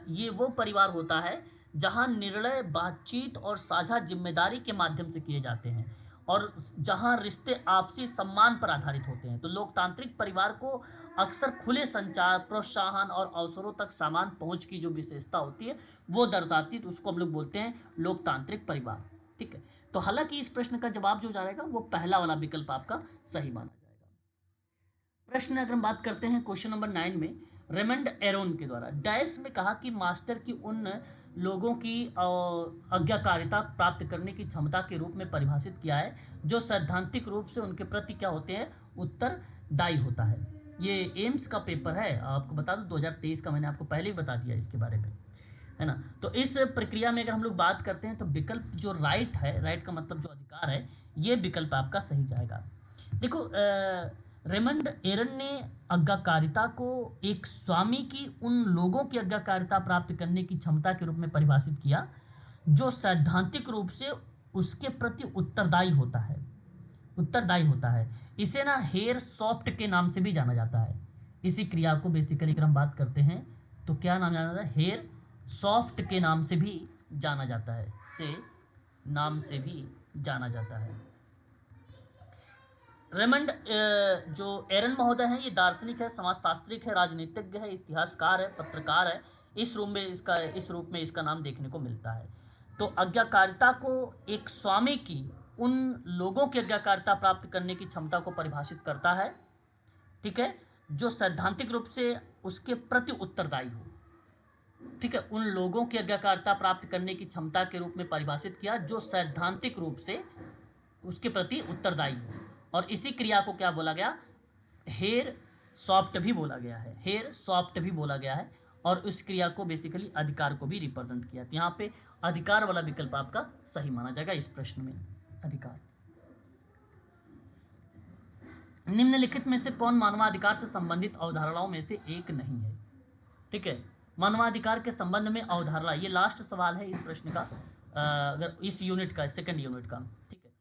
ये वो परिवार होता है जहाँ निर्णय बातचीत और साझा जिम्मेदारी के माध्यम से किए जाते हैं, और जहाँ रिश्ते आपसी सम्मान पर आधारित होते हैं। तो लोकतांत्रिक परिवार को अक्सर खुले संचार, प्रोत्साहन और अवसरों तक समान पहुंच की जो विशेषता होती है वो दर्शाती, तो उसको हम लोग बोलते हैं लोकतांत्रिक परिवार। ठीक है, तो हालांकि इस प्रश्न का जवाब जो जाएगा वो पहला वाला विकल्प आपका सही माना जाएगा। प्रश्न अगर हम बात करते हैं क्वेश्चन नंबर 9 में, रेमंड एरोन के द्वारा डैश में कहा कि मास्टर की उन लोगों की आज्ञाकारिता प्राप्त करने की क्षमता के रूप में परिभाषित किया है जो सैद्धांतिक रूप से उनके प्रति क्या होते हैं, उत्तरदायी होता है। ये एम्स का पेपर है, आपको बता दूं 2023 का, मैंने आपको पहले ही बता दिया इसके बारे में, है ना। तो इस प्रक्रिया में अगर हम लोग बात करते हैं तो विकल्प जो राइट है, राइट का मतलब जो अधिकार है, ये विकल्प आपका सही जाएगा। देखो रेमंड एरन ने आज्ञाकारिता को एक स्वामी की उन लोगों की आज्ञाकारिता प्राप्त करने की क्षमता के रूप में परिभाषित किया जो सैद्धांतिक रूप से उसके प्रति उत्तरदायी होता है। इसे ना हेयर सॉफ्ट के नाम से भी जाना जाता है। इसी क्रिया को बेसिकली अगर हम बात करते हैं तो क्या नाम जाना जाता है, हेयर सॉफ्ट के नाम से भी जाना जाता है, नाम से भी जाना जाता है। रेमंड जो एरन महोदय हैं, ये दार्शनिक है, समाजशास्त्रिक है, राजनीतिज्ञ है, इतिहासकार है, पत्रकार है। इस रूप में इसका नाम देखने को मिलता है। तो आज्ञाकारिता को एक स्वामी की उन लोगों की आज्ञाकारिता प्राप्त करने की क्षमता को परिभाषित करता है, ठीक है, जो सैद्धांतिक रूप से उसके प्रति उत्तरदायी हो। ठीक है, उन लोगों की आज्ञाकारिता प्राप्त करने की क्षमता के रूप में परिभाषित किया जो सैद्धांतिक रूप से उसके प्रति उत्तरदायी हो। और इसी क्रिया को क्या बोला गया, हेर सॉफ्ट भी बोला गया है, हेर सॉफ्ट भी बोला गया है। और उस क्रिया को बेसिकली अधिकार को भी रिप्रेजेंट किया। तो यहाँ पे अधिकार वाला विकल्प आपका सही माना जाएगा इस प्रश्न में, अधिकार। निम्नलिखित में से कौन मानवाधिकार से संबंधित अवधारणाओं में से एक नहीं है? ठीक है, मानवाधिकार के संबंध में अवधारणा, ये लास्ट सवाल है इस प्रश्न का, अगर इस यूनिट का, सेकंड यूनिट का। ठीक है,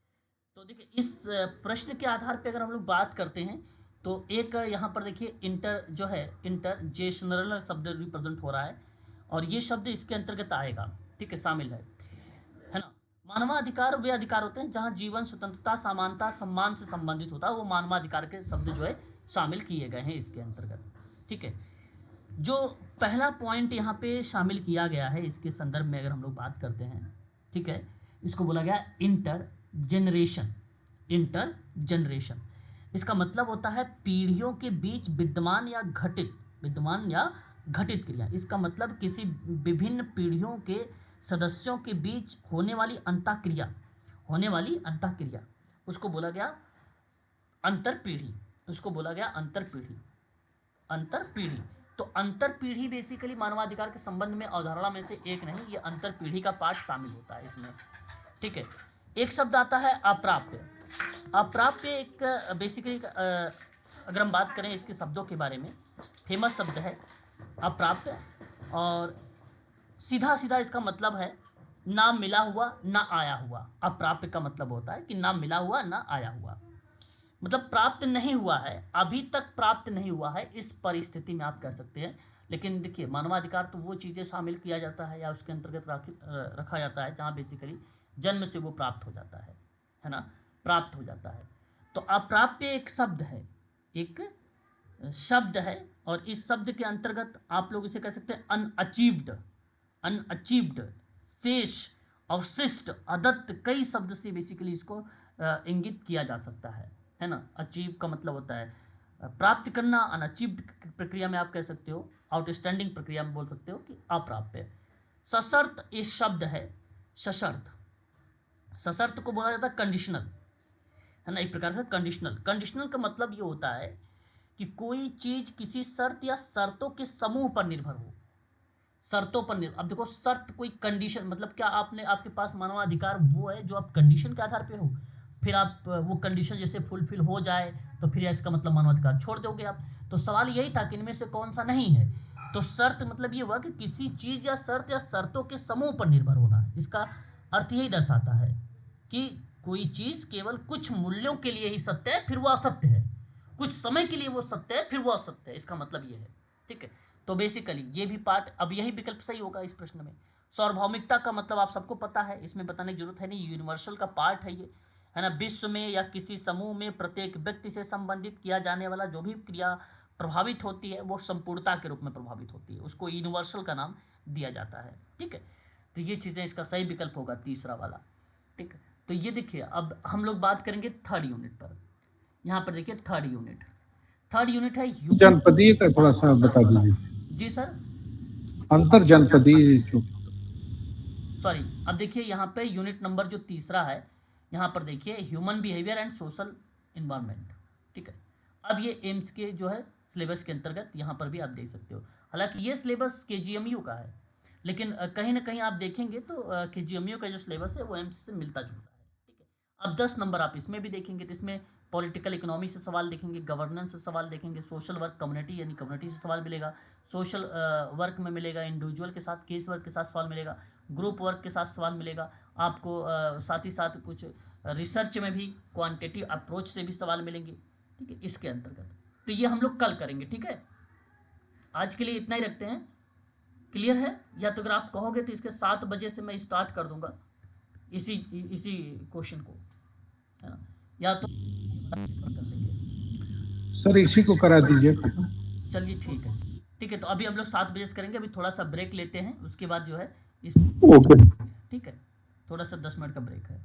तो देखिए इस प्रश्न के आधार पे अगर हम लोग बात करते हैं तो एक यहाँ पर देखिए इंटर जो है, इंटरजेशनल शब्द रिप्रेजेंट हो रहा है और ये शब्द इसके अंतर्गत आएगा। ठीक है, शामिल है ना। मानवाधिकार वे अधिकार होते हैं जहाँ जीवन, स्वतंत्रता, समानता, सम्मान से संबंधित होता है, वो मानवाधिकार के शब्द जो है शामिल किए गए हैं इसके अंतर्गत। ठीक है, जो पहला पॉइंट यहाँ पे शामिल किया गया है इसके संदर्भ में अगर हम लोग बात करते हैं, ठीक है, इसको बोला गया इंटर जनरेशन। इंटर जनरेशन इसका मतलब होता है पीढ़ियों के बीच विद्यमान या घटित क्रिया। इसका मतलब किसी विभिन्न पीढ़ियों के सदस्यों के बीच होने वाली अंतःक्रिया, उसको बोला गया अंतरपीढ़ी, अंतरपीढ़ी। तो अंतरपीढ़ी बेसिकली मानवाधिकार के संबंध में अवधारणा में से एक नहीं, ये अंतरपीढ़ी का पार्ट शामिल होता है इसमें। ठीक है, एक शब्द आता है अप्राप्य। अप्राप्य एक बेसिकली अगर हम बात करें इसके शब्दों के बारे में, फेमस शब्द है अप्राप्य, और सीधा सीधा इसका मतलब है ना मिला हुआ ना आया हुआ। अप्राप्य का मतलब होता है कि ना मिला हुआ ना आया हुआ, मतलब प्राप्त नहीं हुआ है, अभी तक प्राप्त नहीं हुआ है, इस परिस्थिति में आप कह सकते हैं। लेकिन देखिए मानवाधिकार तो वो चीज़ें शामिल किया जाता है या उसके अंतर्गत रखा जाता है जहाँ बेसिकली जन्म से वो प्राप्त हो जाता है ना, प्राप्त हो जाता है। तो अप्राप्य एक शब्द है, और इस शब्द के अंतर्गत आप लोग इसे कह सकते हैं अनअचीव्ड, शेष, अवशिष्ट, अदत्त, कई शब्द से बेसिकली इसको इंगित किया जा सकता है ना। अचीव का मतलब होता है प्राप्त करना, अनअचीव्ड प्रक्रिया में आप कह सकते हो, आउटस्टैंडिंग प्रक्रिया में बोल सकते हो कि अप्राप्य। सशर्त एक शब्द है, सशर्त को बोला जाता है कंडीशनल, है ना, एक प्रकार से कंडीशनल का मतलब ये होता है कि कोई चीज़ किसी शर्त या शर्तों के समूह पर निर्भर हो, अब देखो शर्त कोई कंडीशन, मतलब क्या आपके पास मानवाधिकार वो है जो आप कंडीशन के आधार पे हो, फिर आप वो कंडीशन जैसे फुलफिल हो जाए तो फिर इसका मतलब मानवाधिकार छोड़ दोगे आप। तो सवाल यही था कि इनमें से कौन सा नहीं है। तो शर्त मतलब ये हुआ कि किसी चीज़ या शर्त या शर्तों के समूह पर निर्भर होना, इसका अर्थ यही दर्शाता है कि कोई चीज़ केवल कुछ मूल्यों के लिए ही सत्य है, फिर वो असत्य है, कुछ समय के लिए वो सत्य है, फिर वो असत्य है, इसका मतलब ये है। ठीक है, तो बेसिकली ये भी पार्ट, अब यही विकल्प सही होगा इस प्रश्न में। सार्वभौमिकता का मतलब आप सबको पता है, इसमें बताने की जरूरत है नहीं, यूनिवर्सल का पार्ट है ये, है ना। विश्व में या किसी समूह में प्रत्येक व्यक्ति से संबंधित किया जाने वाला जो भी क्रिया प्रभावित होती है वो संपूर्णता के रूप में प्रभावित होती है, उसको यूनिवर्सल का नाम दिया जाता है। ठीक है, तो ये चीज़ें, इसका सही विकल्प होगा तीसरा वाला। ठीक है, तो ये देखिए अब हम लोग बात करेंगे थर्ड यूनिट पर। यहाँ पर देखिए थर्ड यूनिट है जनपदीय का थोड़ा सा बता दीजिए। जी सर, अंतर जनपदीय सॉरी, अब देखिए यहाँ पे यूनिट नंबर जो तीसरा है, यहाँ पर देखिए human behaviour and social environment. ठीक है, अब ये एम्स के जो है सिलेबस के अंतर्गत यहाँ पर भी आप देख सकते हो। हालांकि ये सिलेबस KGMU का है, लेकिन कहीं ना कहीं आप देखेंगे तो KGMU का जो सिलेबस है वो एम्स से मिलता जुलता है। ठीक है, अब 10 नंबर आप इसमें भी देखेंगे तो इसमें पॉलिटिकल इकोनॉमी से सवाल देखेंगे, गवर्नेंस से सवाल देखेंगे, सोशल वर्क, कम्युनिटी यानी कम्युनिटी से सवाल मिलेगा, सोशल वर्क में मिलेगा, इंडिविजुअल के साथ, केस वर्क के साथ सवाल मिलेगा, ग्रुप वर्क के साथ सवाल मिलेगा आपको, साथ ही साथ कुछ रिसर्च में भी क्वांटिटेटिव अप्रोच से भी सवाल मिलेंगे। ठीक है, इसके अंतर्गत तो ये हम लोग कल करेंगे। ठीक है, आज के लिए इतना ही रखते हैं। क्लियर है? या तो अगर आप कहोगे तो इसके 7 बजे से मैं स्टार्ट कर दूंगा इसी क्वेश्चन को, है ना, या तो कर लेंगे। सर इसी को करा दीजिए। चलिए ठीक है, ठीक है, तो अभी हम लोग 7 बजे से करेंगे। अभी थोड़ा सा ब्रेक लेते हैं, उसके बाद जो है इस, ओके। ठीक है, थोड़ा सा 10 मिनट का ब्रेक है।